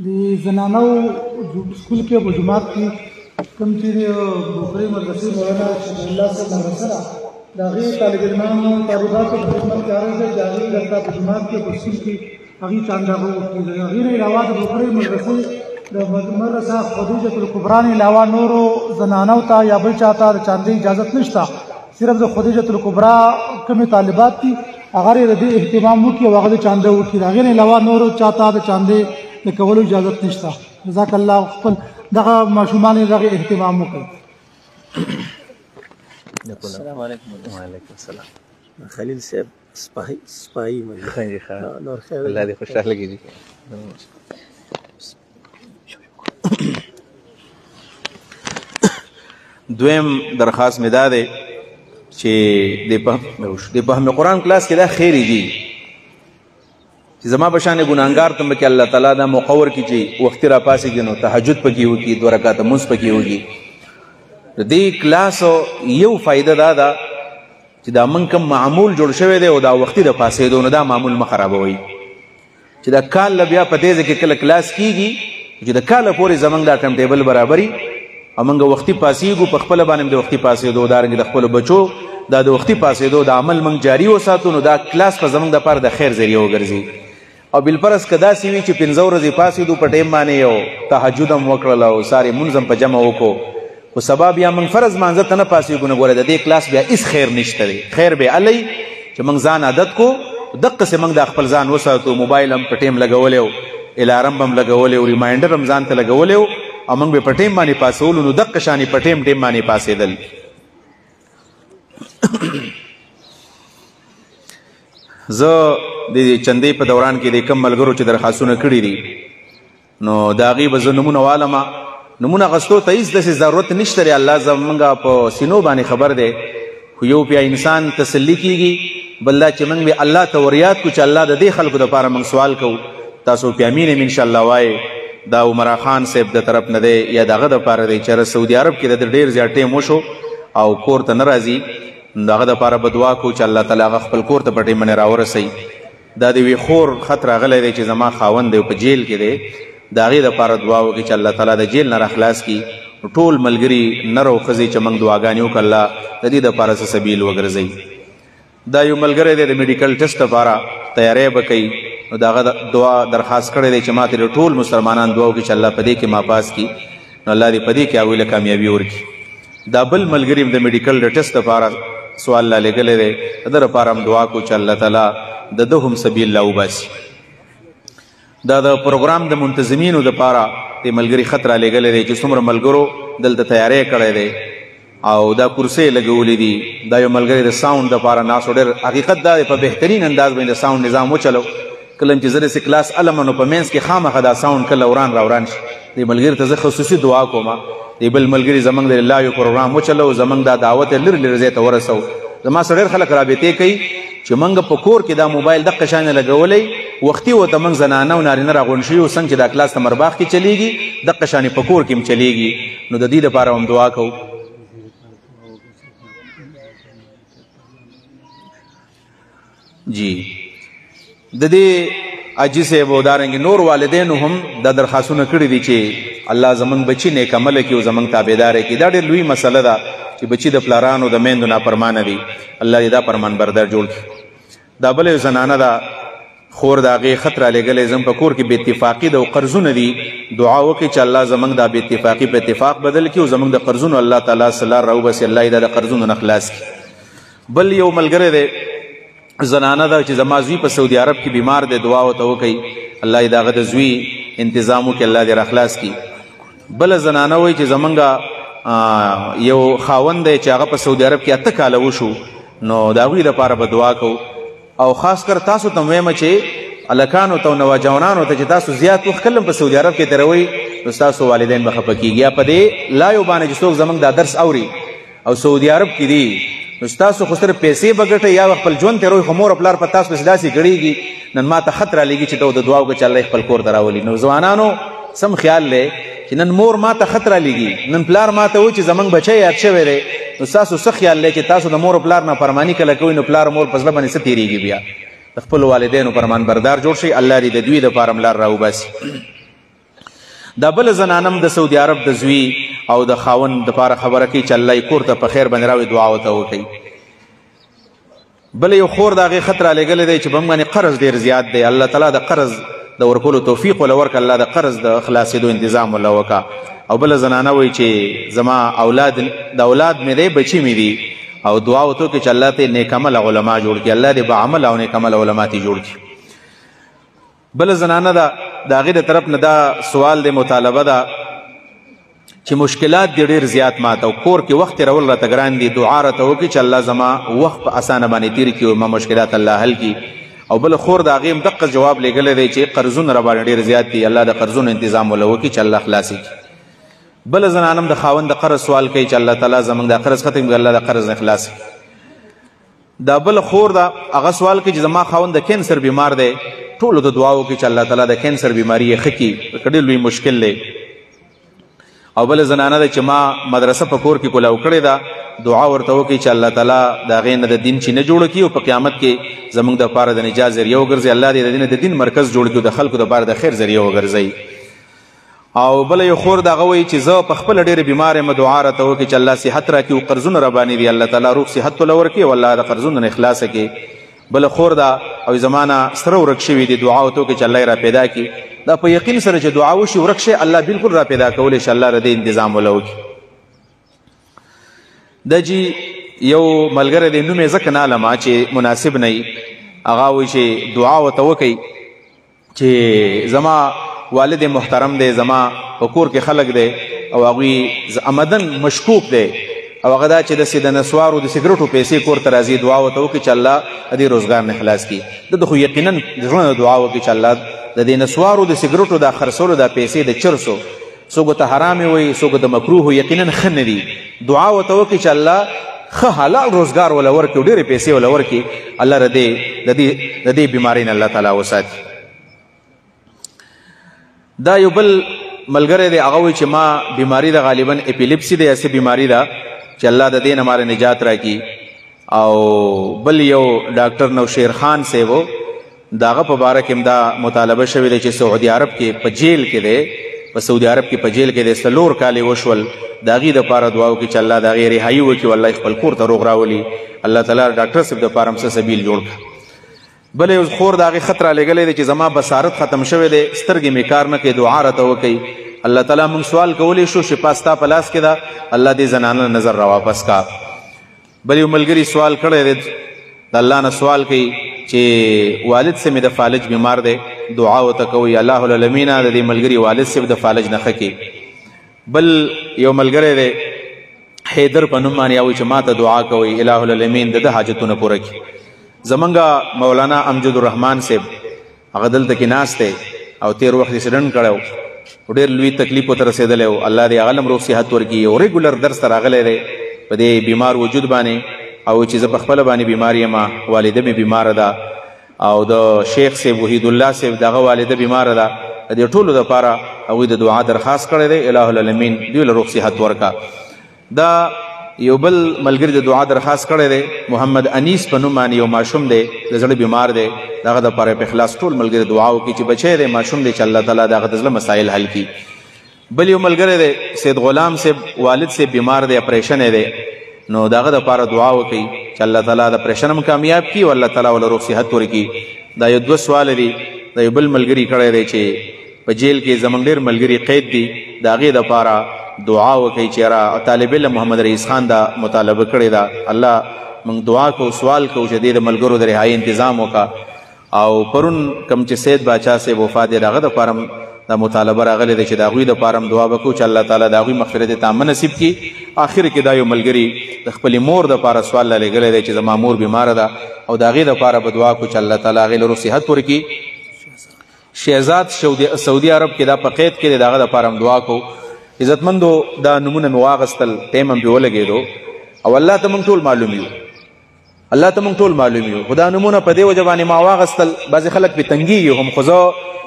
د زنانو سکول کې په جماعت کې کوم چې بخاري مدرسې مولانا شفیع الله صاحب مدرسه ده د هغې طالب علمانو طالباتو په خدمت کې عرض دی چې هغې دلته په جماعت کې په سکول کې هغې چانداغه وکړي د هغې نه علاوه د بخاري مدرسې د مدرسه خدیجة الکبرا نه علاوه نورو زنانو ته یا بل چا ته د چاندې اجازت نشته صرف د خدیجة الکبرا کومې طالبات دي هغه یې د دې اهتمام وکړي او هغه د چاندې وکړي د هغې نه علاوه نورو چا ته د چاندې د کولو اجازت نشته جزاک الله خپل دغه ماشومان یې دغه اهتمام وکړي السلام علیکم. وعلیکم السلام. خلیل صاحب سپاهی خیر نور خیر الله دې خوشاله کړي. دویم درخواست مې دا دی چې د فهم قرآن کلاس کې دا خیری دي چې زما په شان ګناهګار ته به کې الله تعالی دا موقع ورکړي چې وختي را پاسېږي نو تهجد پکې وکړي 2 رکعاته لمونځ پکې وکړي د دې کلاسو یو فایده دا ده چې دا موږ کوم معمول جوړ شوی دی او دا وختي د پاسېدو نو دا معمول مه خرابوئ چې دا کال له بیا په دې ځای کې کله کلاس کېږي چې د کاله پورې زموږ دا ټایم ټیبل برابري او موږ وختي پاسېږو په خپله باندې د وختي پاسېدو دارنګې د خپلو بچو دا د وختي پاسېدو د عمل موږ جاري وساتو نو دا کلاس په زموږ دپاره د خیر ذریعه وګرځي او بالفرض که داسې وي چې 15 ورځې پاسېدو په ټایم باندې یو تهجد هم وکړل او سارې مونځ هم په جمع وکړو خو سبا بیا موږ فرض مانځه ته نه پاسېږو نو ګوره د دې کلاس بیا هېڅ خیر نشته دی خیر به هلی چې موږ ځان عادت کو دقسې موږ د خپل ځان وساتو موبایل هم په ټایم لګولی و الارم به هم لګولی و ریماینډر هم ځان ته لګولی و او موږ به په ټایم باندې پاسولو نو دقه شانې په ټایم باندې پاسېدل زه د چندې په دوران کې د کم ملګرو چې درخواستونه کړي دي نو د هغې به زه نمونه والمه نمونه اخیستو ته هېڅ داسې ضرورت نشته دی الله زموږ په سینو باندې خبر دی خو یو بیا انسان تسلي کېږي بل دا چې موږ به الله ته وریاد کړو چې الله د دې خلکو دپاره موږ سوال کوو تاسو پې امین یم انشاءالله وایې دا عمرا خان صاحب د طرف نه دی یا د هغه دپاره دی چې سعودي عرب کې د ډېر زیات ټیم وشو او کور ته نه راځي د هغه دپاره به دعا کوو چې الله تعالی هغه خپل کور ته په ټیم باندې راورسوي دا د یوې خور خط راغلی دی چې زما خاوند دی په جیل کې دی د هغې دپاره دعا وکړي چې الله تعالی د جیل نه راخلاص کړي ټول ملګري نر او ښځې چې موږ دعاګانې وکړو الله د دې دپاره څه سبیل وګرځوي دا یو ملګری دی د میډیکل ټسټ دپاره تیاری به کوي نو د هغه دعا درخواست کړی دی چې ما ته ټول مسلمانان دعا وکړي چې الله په دې کې ما پاس کړي نو الله دې په دې کې هغوی له کامیابي ورکړي دا بل ملګري د میډیکل د ټسټ دپاره سوال لا لګلی دی د ده دپاره هم دعا کوو چې الله تعالی د ده هم سبیل لا وباسي دا د پروګرام د منتظمینو دپاره د ملګري خط را لګلی دی چې څومره ملګرو دلته تیاری کړی دی او دا کرسۍ لګولې دي دا یو ملګری د ساؤنډ دپاره ناست ډېر حقیقت دا دی په بهترین انداز باندې د ساؤنډ نظام وچلو کله چې زه داسې کلاس علم نو په منځ کې خامخا دا ساؤنډ کله وران راوران شي دې ملګري ته زه خصوصي دعا کوم دې بل ملګري زموږ د الله یو پروګرام وچلو زموږ دا دعوت یې لرې لرې ځای ته ورسو زما سره ډېر خلک رابطې کوي چې موږ په کور کې دا موبایل دقه شانې لګولی وختي ورته موږ زنانه او نارینه راغونډ شوي او څنګه چې دا کلاس تمرباغ کې چلیږي دقه شانې په کور کې هم چلیږي نو د دې دپاره هم دعا کوو جی د دې حاجي صاحب او دارنګې نور والدینو هم دا درخواستونه کړي دي چې الله زموږ بچي نیک عمله کړي او زموږ تابعداره کړي دا ډېر لوی مسله ده چې بچي د پلارانو د میندو نافرمانه دي الله دې دا فرمان بردار جوړ کړي دا بله زنانه ده خور د هغې خط را لېږلی زم په کور کې بې اتفاقي ده او قرضونه دي دعا وکړي چې الله زموږ دا بې اتفاقي په اتفاق بدل کړي او زموږ د قرضونو الله تعالی سلار راوبسي الله یې دا د قرضونو نه خلاص کړي بل یو ملګری دی زنانه ده چې زما زوی په سعودي عرب کې بیمار دی دعا ورته وکړئ الله یې د هغه د زوی انتظام وکړي الله دې راخلاص کړي بله زنانه وایي چې زمونږ یو خاوند دی چې هغه په سعودي عرب کې 8 کاله وشو نو د هغوی دپاره به دعا کوو او خاص کر تاسو ته وایم چې هلکانو ته او نوجوانانو ته چې تاسو زیات وخت کله په سعودي عرب کې تېروئ نو ستاسو والدین به خفه کېږي یا په دې لایو باندې چې څوک زموږ دا درس اوري او سعودي عرب کې دي نو ستاسو خو صرف پیسې به ګټئ یا خپل ژوند تېروئ خو مور او پلار په تاسو پسې داسې ګړېږي نن ما ته خط رالیږي چې ته د دعا وکړه چې الله خپل کور ته راولي نو ځوانانو سم خیال دی چې نن مور ما ته خط رالیږي نن پلار ما ته وایي چې زموږ بچی یاد شوی دی نو ستاسو څه خیال دی چې تاسو د مور او پلار نافرماني کله کوئ نو پلار مور په زړه باندې څه تېرېږي بیا د خپلو والدینو فرمان بردار جوړ شئ الله دې د دوی دپاره ملار راوباسي دا بله زنانم د سعودي عرب د زوی او د خاوند دپاره خبره کوي چې الله یې کور ته په خیر باندې راوړي دعا ورته وکوي بله یو خور د هغې خط رالیږلی دی چې په موږ باندې قرض ډېر زیات دی الله تعالی د قرض د ورکولو توفیق وله ورکړه الله د قرض د خلاصېدو انتظام وله وکړه او بله زنانه وایي چې زما اولاد د اولاد مې دی بچي مې دي او دعا ورته وکړي چې الله ته نیک عمل علما جوړ کړي الله دې بعمل او نیک عمل علما ته جوړ کړي بله زنانه ده د هغې د طرف نه دا سوال دی مطالبه ده چې مشکلات دې ډېر زیات ماته او کور کې وخت تېرول راته ګران دي دعا راته وکړي چې الله زما وخت په اسانه باندې تېر کړي او ما مشکلات الله حل کړي او بله خور د هغې هم دقه جواب لیږلی دی چې قرضونه راباندې ډېر زیات دي الله د قرضونو انتظام وله وکړي چې الله خلاصې کړي بله زنانم د خاوند د قرض سوال کوي چې الله تعالی زموږ دا قرض ختم کړي الله د قرض نه خلاص کړي دا بله خور ده هغه سوال کوي چې زما خاوند د کینسر بیمار دی ټولو ته دعا وکړي چې الله تعالی د کینسر بیماري یې ښه کړي ډېر لوی مشکل دی او بله زنانه ده چې ما مدرسه په کور کې کولاو کړې ده دعا ورته وکړي چې الله تعالی د هغې نه د دین چینه جوړه کړي او په قیامت کې زموږ دپاره د نجات ذریعه وګرځي الله دې د دې نه د دین مرکز جوړ کړي او د خلکو دپاره د خیر ذریعه وګرځوي او بله یو خور د هغه وایي چې زه په خپله ډېرې بیمار یم دعا راته وکړي چې الله صحت راکړي او قرضونه راباندې دي الله تعالی روغ صحت له ورکړي او الله د قرضونو نه خلاصه کړي بله خور ده او زما نه سره ورک شوي دي دعا ورته وکړي چې الله یې را پیدا کړي دا په یقین سره چې دعا وشي ورک شي الله بالکل را پیدا کولی شي الله د دې انتظام وله وکړي دا جی یو ملګری دی نوم یې ځکه نه علمه چې مناسب نه وي هغه وایي چې دعا ورته وکړئ چې زما والد محترم دی زما په کور کې خلک دی او هغوی عمدن مشکوک دی او هغه دا چې داسې د نسوارو د سګرټو پیسې کور ته راځي دعا ورته وکړي چې الله د دې روزګار نه خلاص کړي د خو یقینا د زړه نه دعا وکړي چې الله د دې نسوارو د سګرټو د خرڅولو د پیسې د چرسو څوک ته حرامې وایي څوک د مکروه یقینا ښه نه دي دعا ورته وکړي چې الله ښه حلال روزګار وله ورکړي او ډېرې پیسې وله ورکړي الله د دې بیمارۍ نه الله تعالی وساتي دا یو بل ملګری دی هغه وایي چې ما بیماري ده غالبا اپیلیپسي ده یا څه بیماري ده چې الله د دې نه ماره نجات راکړي او بل یو ډاکټر نوشیر خان صاحب و د هغه په باره کې هم دا مطالبه شوې ده چې سعودي عرب کې په جیل کې دی په سعودي عرب کې په جیل کې دی 4 کالې وشول د هغې دپاره دعا وکړي چې الله د هغې رهایي وکړي والله خپل کور ته روغ راولي الله تعالی ډاکټر صاحب دپاره هم څه سبیل جوړ کړه بله یو خور د هغې خط رالیږلی دی چې زما بصارت ختم شوی دی سترګې مې کار نه کوي دعا راته وکړي الله تعالی موږ سوال کولی شو شفا ستا په لاس کې ده الله دې زنانه نظر را واپس کا بل یو ملګري سوال کړی دی د الله نه سوال کوي چې والد سے مې د فالج بیمار دی دعا ورته کوي الله العالمین د دې ملګري والد سے د فالج نه ښه کړي بل یو ملګری دی حیدر په نوم باندې وایي چې ما ته دعا کوي الله العالمین د ده حاجتونه پوره کړي زمونږ مولانا امجد الرحمن صاحب هغه دلته کې ناست دی او تیر وخت اکسیډنټ کړی و ډېر لوی تکلیف ورته رسېدلی و الله دې هغه له هم روغ صحت ورکړي او ریګولر درس ته راغلی دی په دې بیمار وجود باندې او چې زه په خپله باندې بیمار یم والده مې بیماره ده او د شیخ صاحب وحید الله صاحب دغه والده بیماره ده د دې ټولو دپاره هغوی د دعا درخواست کړی دی الله العالمین دوی له روغ صحت ورکړه دا یو بل ملګري د دعا درخواست کړی دی محمد انیس په نوم باندې یو ماشوم دی د زړه بیمار دی دغه دپاره په اخلاص ټول ملګري دعا وکړي چې بچی دی ماشوم دی چې الله تعالی د هغه د زړه مسایل حل کړي بل یو ملګری دی سید غلام صاحب والد صاحب بیمار دی اپریشن یې دی نو دغه دپاره دعا وکړي چې الله تعالی د اپریشن هم کامیاب کړي او الله تعالی ورله روغ صحت ورکړي دا یو 2 سوال دي دا یو بل ملګري کړی دی چې په جیل کې زموږ ډېر ملګري قید دي د هغې دپاره دعا وکړي چې را طالب علم محمد رئیس خان دا مطالبه کړې ده الله موږ دعا کو سوال کو چې د ملګرو د رهایي انتظام وکړه او پرون کوم چې سید باچا صاحب وفات دی د هغه دپاره دا مطالبه راغلی دی چې د هغوی دپاره هم دعا وکړو چې الله تعالی د هغوی مغفرت تامه نصیب کړي. آخر کې دا یو ملګري د خپلې مور دپاره سوال رالیږلی دی چې زما مور بیماره ده او د هغې دپاره به دعا کړو چې الله تعالی هغې له روغ صحت ورکړي. شهزاد سعودي عرب کې دا په قید کې دی، د هغه دپاره هم دعا کوو. عزتمندو دا نومونه مې واغستل، ټایم هم پرې ولګېدو او الله ته موږ ټول معلوم یو، الله ته موږ ټول معلوم یو. خو دا نومونه په دې وجه باندې ما واغستل، بعضې خلک پرې تنګېږي هم، خو زه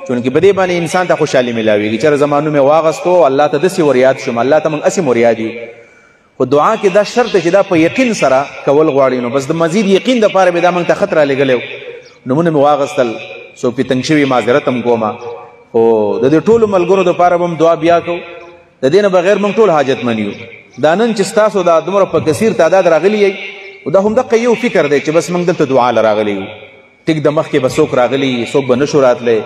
چونکې په دې باندې انسان ته خوشحالي میلاویږي. چېرې زما نوم یې واغستو الله ته داسې وریاد شوم، الله ته موږ هسې وریاد یو. خو دعا کې دا شرط چې دا په یقین سره کول غواړي، نو بس د مزید یقین دپاره مې دا موږ ته خط رالیږلی و. نومونه مې واغستل، څوک پرې تنګ شوي معذرت هم کومه، خو د دې ټولو ملګرو دپاره به هم دعا بیا کوو. د دې نه بغیر موږ ټول حاجتمند یو. دا نن چې ستاسو دا دومره په کثیر تعداد راغلي یئ، دا هم دقه یو فکر دی چې بس موږ دلته دعا له راغلي یو. ټیک د مخکې به څوک راغلي، څوک به نشو راتلی.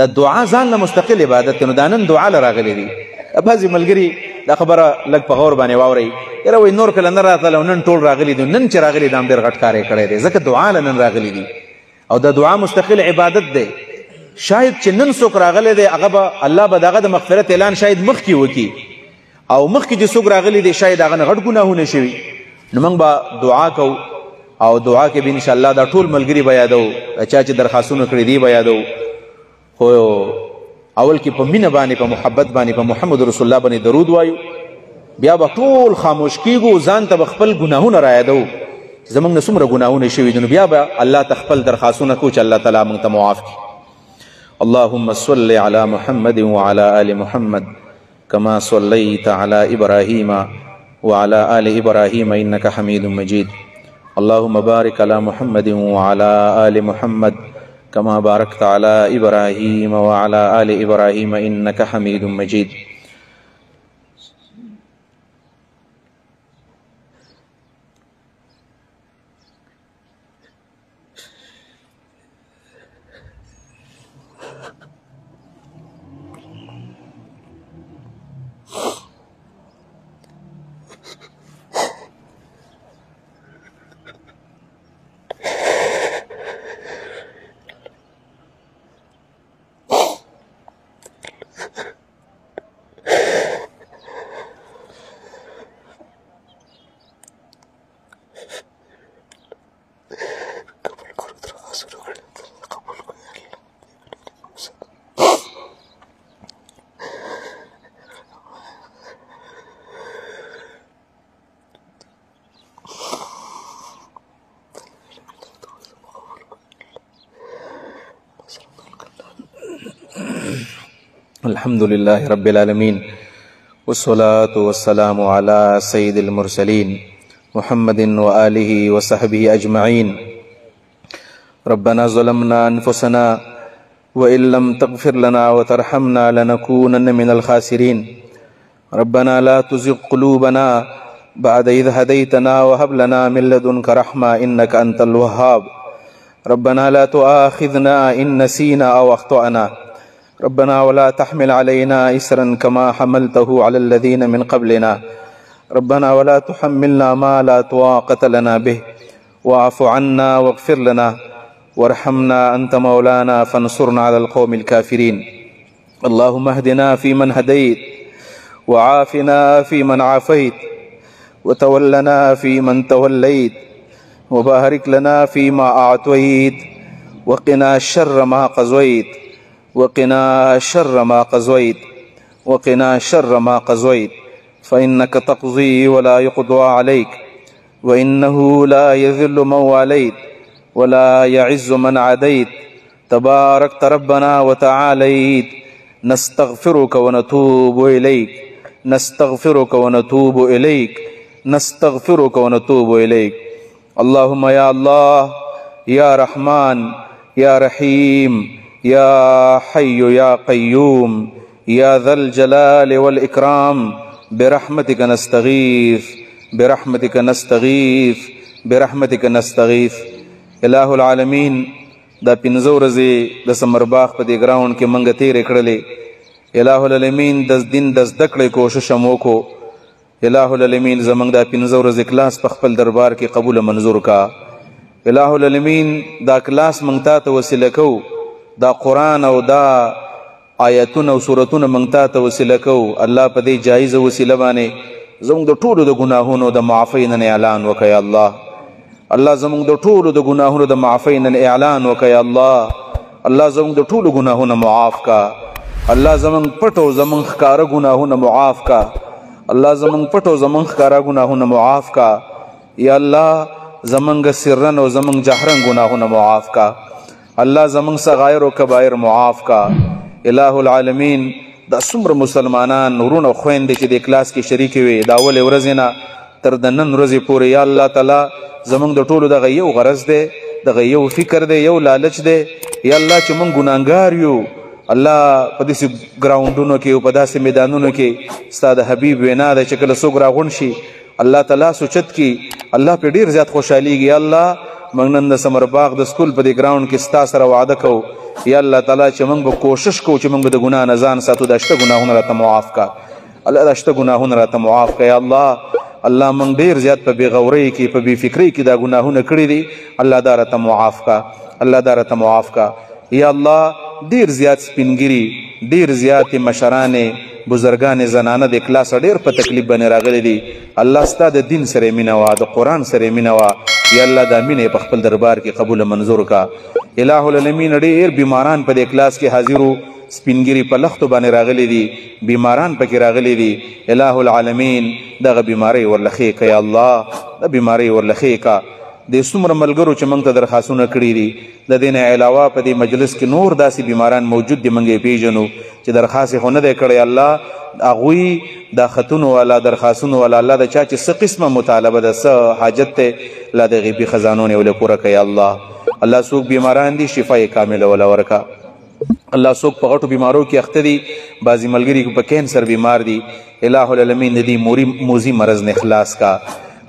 دا دعا ځان له مستقل عبادت دی، نو دا نن دعا له راغلي دي. بعضې ملګري دا خبره لږ په غور باندې واورئ، یاره وایي نور کله نه راتله او نن ټول راغلي دي. نن چې راغلي دا هم ډېر غټ کار یې کړی دی، ځکه دعا له نن راغلي دي او دا دعا مستقل عبادت دی. شاید چې نن څوک راغلی دی هغه به الله به د هغه د مغفرت اعلان شاید مخکې وکړي، او مخکې چې څوک راغلی دی شاید هغه نه غټ ګناهونه شوي. نو موږ به دعا کوو او دعا کې به انشاءالله دا ټول ملګري به یادو، چا چې درخواستونه کړي دي به یادو. خو اول کې په مینه باندې، په محبت باندې، په محمد رسول الله باندې درود وایو، بیا به ټول خاموش کیږو، ځان ته به خپل ګناهونه را یادو چې زموږ نه څومره ګناهونه شوي دي. نو بیا به الله ته خپل درخواستونه کوو چې الله تعالی موږ ته معاف کړي. اللهم صل على محمد وعلى آل محمد كما صليت على إبراهيم وعلى آل إبراهيم إنك حميد مجيد. اللهم بارك على محمد وعلى آل محمد كما باركت على إبراهيم وعلى آل إبراهيم إنك حميد مجيد. الحمد لله رب العالمين والصلاة والسلام على سيد المرسلين محمد وآله وصحبه أجمعين. ربنا ظلمنا أنفسنا وإن لم تغفر لنا وترحمنا لنكونن من الخاسرين. ربنا لا تزغ قلوبنا بعد إذ هديتنا وهب لنا من لدنك رحمة إنك أنت الوهاب. ربنا لا تؤاخذنا إن نسينا أو أخطأنا. ربنا ولا تحمل علينا إسرا كما حملته على الذين من قبلنا. ربنا ولا تحملنا ما لا طاقة لنا به واعف عنا واغفر لنا وارحمنا أنت مولانا فانصرنا على القوم الكافرين. اللهم اهدنا فيمن هديت وعافنا فيمن عافيت وتولنا فيمن توليت وبارك لنا فيما أعطيت وقنا شر ما قضيت وقنا شر ما قضيت وقنا شر ما قضيت فإنك تقضي ولا يقضى عليك وإنه لا يذل من واليت ولا يعز من عاديت تباركت ربنا وتعاليت. نستغفرك ونتوب إليك نستغفرك ونتوب إليك نستغفرك ونتوب إليك. اللهم يا الله يا رحمن يا رحيم يا حي يا قيوم يا ذا الجلال والإكرام برحمتك نستغيث برحمتك نستغيث برحمتك نستغيث. الہ العالمین دا پنځه ورځې د سمرباغ په دې ګراوند کې منګه تېرې کړلې. الہ العالمین د دین د زده کړې کوشش هم وکړو. الہ العالمین زموږ دا پنځه ورځې کلاس په خپل دربار کې قبول منظور کا. الہ العالمین دا کلاس موږ ته وسیله کوو، دا قرآن او دا آیتونه او سورتونه موږ ته وسیله کوو. الله په دې جایزه وسیله باندې زموږ د ټولو د ګناهونو د معافۍ نن اعلان وکړه یا الله. الله زموږ د ټولو د ګناهونو د معافۍ نن اعلان وکړه یا الله. الله زموږ د ټولو ګناهونه معاف کا. الله زموږ پټ او زموږ ښکاره ګناهونه معاف کا. الله زموږ پټ او زموږ ښکاره ګناهونه معاف کا یا الله. زموږ سرن او زموږ جهرن ګناهونه معاف کا. الله زموږ صغایر او کبایر معاف کا. الہ العالمین دا څومره مسلمانان ورونه خویندې چې د کلاس کې شریکې وي د اولې ورځې نه تر د نن ورځې پورې یا الله تعالی زموږ د ټولو دغه یو غرض دی، دغه یو فکر دی، یو لالچ دی یا الله چې موږ ګناهګار یو. الله په داسې ګراونډونو کې او په داسې میدانونو کې ستا د حبیب وینا ده چې کله څوک راغونډ شي الله تعالی سوچت کی الله په ډیر زیات خوشحالیږي. الله موږ نن د سمر باغ د سکول په دې ګراوند کې ستا سره وعده کوو یا الله تعالی چې موږ به کوشش کوو چې موږ به د ګناه نه ځان ساتو. د شته ګناهونه راته معاف کا الله. د شته ګناهونه راته معاف کا یا الله. الله موږ ډیر زیات په بېغورۍ کې په بې فکرۍ کې دا ګناهونه کړي دي. الله دا راته معاف کا. الله دا راته معاف کا یا الله. ډیر زیات سپینګري، ډیر زیات مشرانې بزرګان زنانه د کلاس ډیر په تکلیف باندې راغلي دي. الله ستا د دین سره مینه وا، د قرآن سره مینه وا یا الله. دا مینه په خپل دربار کې قبول منظور کا. الہ العالمین ډیر بیماران په دې کلاس کې حاضرو، سپینګري په لختو باندې راغلي دي، بیماران پکې راغلي دي. الہ العالمین دغه بیماری ورلخې کا یا الله. د بیماری ورلخې کا. د څومره ملګرو چې موږ ته درخواستونه کړي دي د دې نه علاوه په دې مجلس کې نور داسې بیماران موجود دي، موږ یې پیژنو چې درخواست یې خو نه دی کړی. الله هغوی دا خطونو والا درخواستونو والا الله د چا چې څه قسمه مطالبه ده، څه حاجت دی، الله د غیبي خزانو نه ولې پوره کړي الله. الله څوک بیماران دي شفای کامله ولا ورکا. الله څوک په غټو بیمارو کې اخته دي، بعضې ملګري په کینسر بیمار دي. الہ العالمین د دې موذي مرض نه خلاص کا.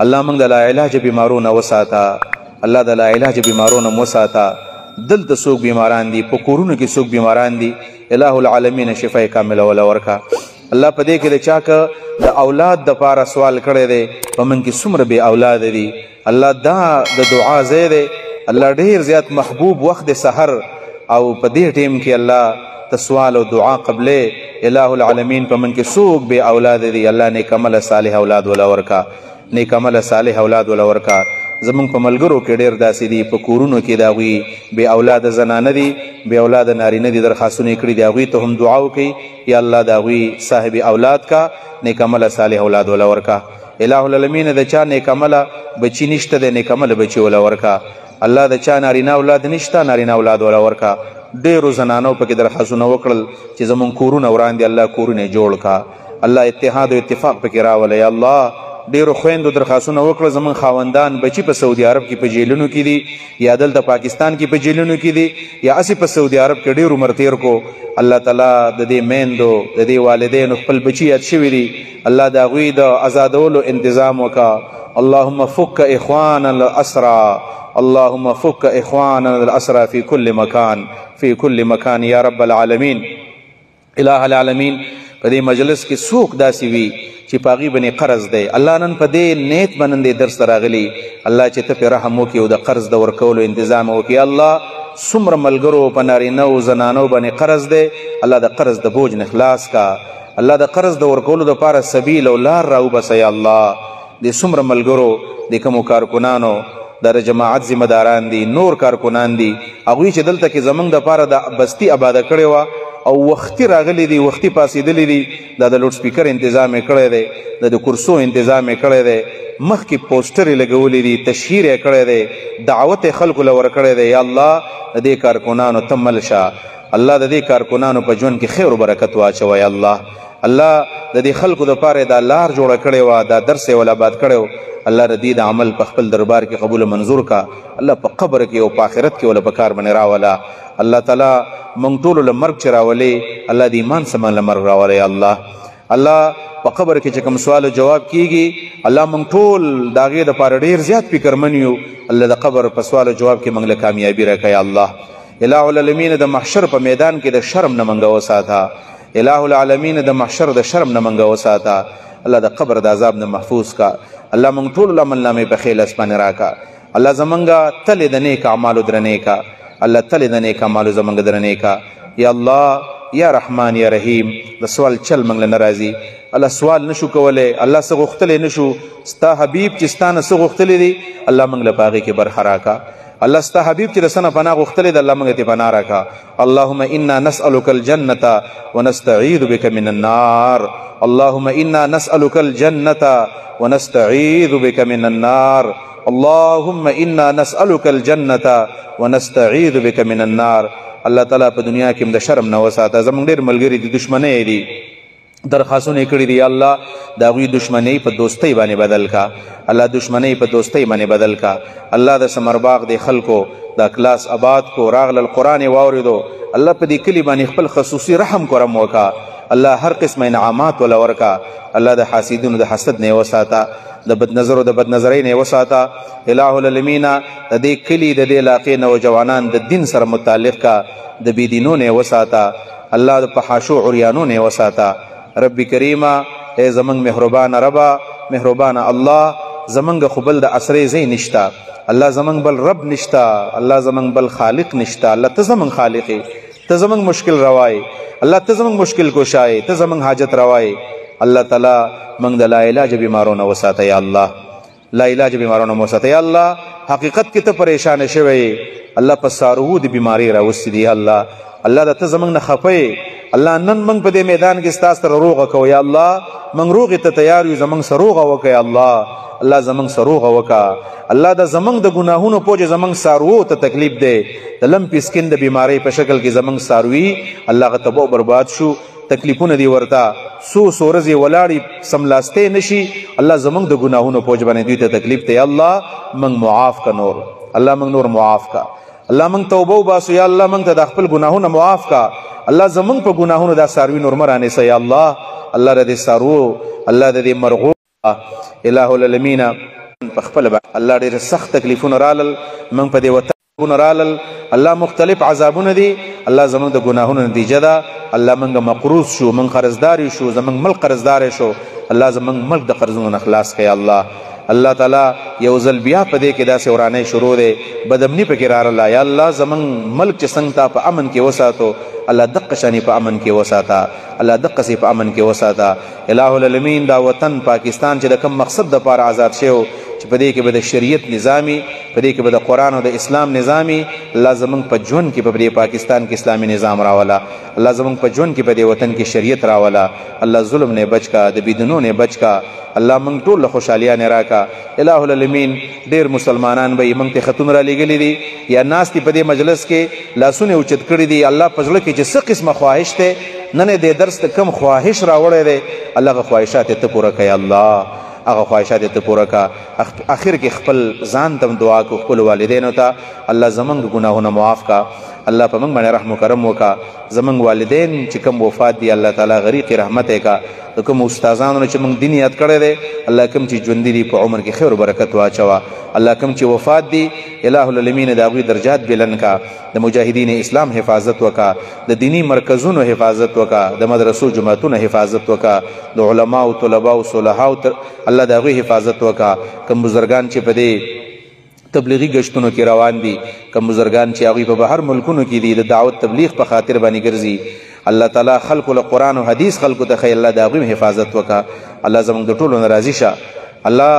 الله موږ د لا علاج بیمارو نه وساته. الله د لا علاج بیمارو نه وساته. دلته څوک بیماران دي، په کورونو کې څوک بیماران دي، الہ العالمین شفای کامله ولا ورکا. الله په دې کې د چا که د اولاد دپاره سوال کړی دی، په من کې څومره بې اولاد دي، الله دا د دعا ځای دی. الله ډېر زیات محبوب وخت د سحر او په دې ټیم کې الله ته سوال او دعا قبلې. الہ العالمین په من کې څوک بې اولاد دي، الله نیک عمله صالح اولاد ولا ورکا. نیک عمله صالح اولاد ولا ورکا. زمونږ په ملګرو کې ډېر داسې دي په کورونو کې د هغوی بې اولاده زنانه دي، بې اولاده نارینه دي، درخواستونه یې کړي دي. هغوی ته هم دعا وکړئ یا الله د هغوی صاحب اولاد کا، نیک عمله صالح اولاد ولا ورکا. الہ العالمین د چا نیک عمله بچي نشته دی، نیک عمله بچي ولا ورکا. الله د چا نارینه اولاد نشته، نارینه اولاد ولا ورکا. ډېرو زنانو پکې درخواستونه وکړل چې زمونږ کورونه وران دي، الله کورونه یې جوړ کا. الله اتحاد او اتفاق پکې راوله یا الله. ډیرو خویندو درخواستونه وکړه زموږ خاوندان بچي په سعودي عرب کې په جیلونو کې دي یا دلته پاکستان کې په جیلونو کې دي یا اسی په سعودي عرب کې ډیر عمر تیر کو. الله تعالی د دې میندو د دې والدینو خپل بچي یاد شوي دي، الله د هغوی د آزادولو انتظام وکړه. اللهم فك اخواننا الاسرى، اللهم فك اخواننا الاسرى في كل مكان، في كل مكان یا رب العالمین. الہ العالمین په دې مجلس کې څوک داسې وي چې په هغې باندې قرض دی، الله نن په دې نیت باندې درس ته راغلي، الله چې ته پرې رحم وکړي او د قرض د ورکولو انتظام وکړي. الله څومره ملګرو په نارینه او زنانو باندې قرض دی، الله د قرض د بوج نه خلاص کا. الله د قرض د ورکولو دپاره سبیل او لار راوبسه یا الله. د څومره ملګرو د کومو کارکنانو د جماعت ذمه داران دي، نور کارکنان دي، هغوی چې دلته کې زموږ دپاره د بستي آباده کړې وه او وختي راغلی دي، وختي پاسېدلی دي، دا د لوډ سپیکر انتظام یې کړی دی، د کرسو انتظام یې کړی دی، مخکې پوسټر یې لګولی دي، تشهیر یې کړی دی، دعوت یې خلکو له ورکړی دی. یا الله د دې کارکنانو ته مل شه، الله د دې کارکنانو په ژوند کې خیر و برکت واچوه. یا الله الله د دې خلکو دپاره دا لار جوړه کړې وه، دا درس یې ول آباد کړی و، الله د دې د عمل په خپل دربار کې قبول منظور کا. الله په قبر کې او په آخرت کې وله په کار باندې راوله. الله تعالی مونږ ټولو له مرګ چې راولې، الله د ایمان سمان له مرګ راولې. یا الله الله په قبر کې چې کوم سوال او جواب کیږي، الله مونږ ټول د هغې دپاره ډېر زیات فکرمن یو، الله د قبر په سوال او جواب کې مونږ له کامیابي راکړه. یا الله الہ العالمین د محشر په میدان کې د شرم نه مونږ وساته، الہ العالمین د محشر د شرم نه مونږ وساته، الله د قبر د عذاب نه محفوظ کا. الله مونږ ټولو له عملنامې په خیل اسمانې راکړه. الله زمونږ تلې د نیک اعمالو درنې کا، الله تلې د نیک اعمالو زمونږ درنې کا. یا الله یا رحمان یا رحیم د سوال چل منګ له ناراضي الله سوال نشو کوله الله څه غوښتلی نشو ستا حبیب چې ستا نه څه غوښتلی دی الله منګ له په هغې کې برخه راکا الله ستا حبیب چې د څه نه پناه غوښتلی دی الله منګ ته پناه راکا اللهم انا نسألك الجنة ونستعيذ بك من النار اللهم انا نسألك الجنة ونستعيذ بك من النار اللهم انا نسألك الجنة ونستعيذ بك من النار الله تعالی په دنیا کې د شرم نه وساته زمونږ ډېر ملګري دي دشمنۍ دي درخواستونه کړي دي الله د هغوی دشمنۍ په دوستۍ باندې بدل کا الله دشمنۍ په دوستۍ باندې بدل کا الله د ثمرباغ د خلکو د کلاس آباد کو راغله القرآن واوریدو الله په دې کلي باندې خپل خصوصي رحم کرم وکا الله هر قسم انعامات ولا ورکا الله د حاسدینو د حسد نه وساته د بد نظرو د بد نظرۍ نه وساته الہ العالمین د دې کلي د دې علاقې نوجوانان د دین سره متعلق کا د بيدینو نه وساته الله د فحاشو عریانو نه وساته رب کریمه ای زمنګ مهربان ربا مهربان الله زمنګ خپل د اسرې زی نشتا الله زمنګ بل رب نشتا الله زمنګ بل خالق نشتا الله ته زمنګ خالقي ته زمنګ مشکل روای الله ته زمنګ مشکل کوشای ته زمنګ حاجت روای الله تعالی منګ د لا علاج بیمارونو وساته یا الله لا علاج بیمارونو وساته یا الله حقیقت کې ته پریشان شوی الله په سارو د بیماری راوستي دی الله الله د ته زمنګ نه خپي الله نن منګ په دې میدان کې ستاسو سره روغه کو یا الله منګ روغه ته تیار یو زمنګ سره روغه وکي الله الله زمنګ سره روغه وکا الله د زمنګ د ګناهونو پوجا زمنګ سارو ته تکلیف دی د لمپی سکین د بیماری په شکل کې زمنګ ساروي الله غتبو برباد شو تکلیفونه دی ورتا سو سورزي ولاړی سملاسته نشي الله زمنګ د ګناهونو پوج باندې دوی ته تکلیف دی الله منګ معاف کا نور الله منګ نور معاف کا الله منګ توبه وباسو یا الله منګ ته د خپل ګناهونه معاف کا الله زمنګ په ګناهونو دا ساروي نور مرانه سي الله الله ر دې سارو الله دې مرغو الہ العالمین په خپل الله ډېر سخت تکلیفونه رالل من په دې وطن رالل الله مختلف عذابونه دي الله زمنګ د ګناهونو نتیجه ده الله منګ مقروض شو من قرضدار شو زمنګ ملک قرضدار شو الله زمنګ ملک د قرضونو اخلاص کړي الله الله تعالی یو ځل بیا په دې کې داسې ورانه شروع ده بدامني پکې راغله یا الله زمنګ ملک چې څنګه ته په امن کې وساتو الله دقه شانی په امن کې وساته الله دقه سي په امن کې وساته الہ العالمین دا وطن پاکستان چې د کوم مقصد د پاره آزاد شوی چې په دې کې به د شریعت نظامی په دې کې به د قرآن او د اسلام نظامی الله زمونږ په ژوند کې په دې پاکستان کې اسلامي نظام راولا الله زمونږ په ژوند کې په دې وطن کې شریعت راولا الله ظلم نه بچ کا د بيدینو نه بچ کا الله مونږ ټول خوشحالیا نه راکا الہ العالمین ډیر مسلمانان به مونږ ته خطون را لګلې دي یا ناس په دې مجلس کې لاسونه اوچت کړی دي الله پزړه کې چې څه قسمه خواهش ته نن دې درس ته کم خواهش راوړې ده الله غو خواهشات ته پوره کړي الله هغه خواهشات ته پوره کا اخر کې خپل ځان تم دعا کو خپل والدینو ته الله زمنګ ګناهونه معاف کا الله په موږ باندې رحم کرم وکا زمنګ والدین چې کوم وفات دي الله تعالی غریق رحمت کا کوم استادانو چې موږ دین یاد کړی دی الله کوم چې ژوند دي په عمر کې خیر او برکت واچوا الله کوم چې وفات دي الہ العالمین د هغوی درجات بلند کا د مجاهدین اسلام حفاظت وکا د دینی مرکزونو حفاظت وکا د مدرسو جماعتونو حفاظت وکا د علما او طلبا او صلحاء الله د هغوی حفاظت وکا کوم بزرگان چې په دې تبلیغی گشتونو کې روان دي کوم بزرگان چې هغوی په بهر ملکونو کې دي د دعوت تبلیغ په خاطر باندې ګرځي الله تعالی خلق له قرآن او حدیث خلق ته خیر الله د هغوی حفاظت وکا الله زموږ د ټولو ناراضي شه الله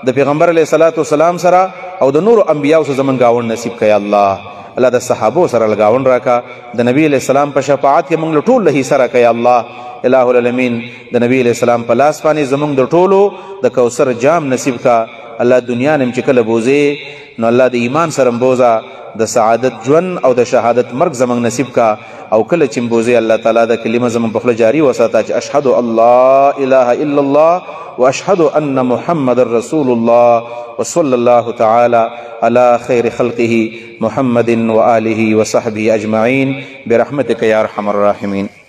د پیغمبر علیه الصلاۃ والسلام سره او د نور انبیاء سره زموږ گاوند نصیب کړي الله الله د صحابه سره لګاوند راکا د نبی علیہ السلام په شفاعت کې موږ ټول له سره کوي الله الہ العالمین د نبی علیہ السلام په لاس باندې زموږ د ټولو د کوثر جام نصیب کا الله دنیا نیم چې کله بوزي نو الله د ایمان سره بوزا د سعادت ژوند او د شهادت مرګ زموږ نصیب کا او کله چې بوزي الله تعالی د کلمه زموږ په خپل جاری وساته چې اشهد الله اله الا الله واشهد ان محمد رسول الله وصلى الله تعالى على خير خلقه محمد وآله وصحبه أجمعين برحمتك يا أرحم الراحمين.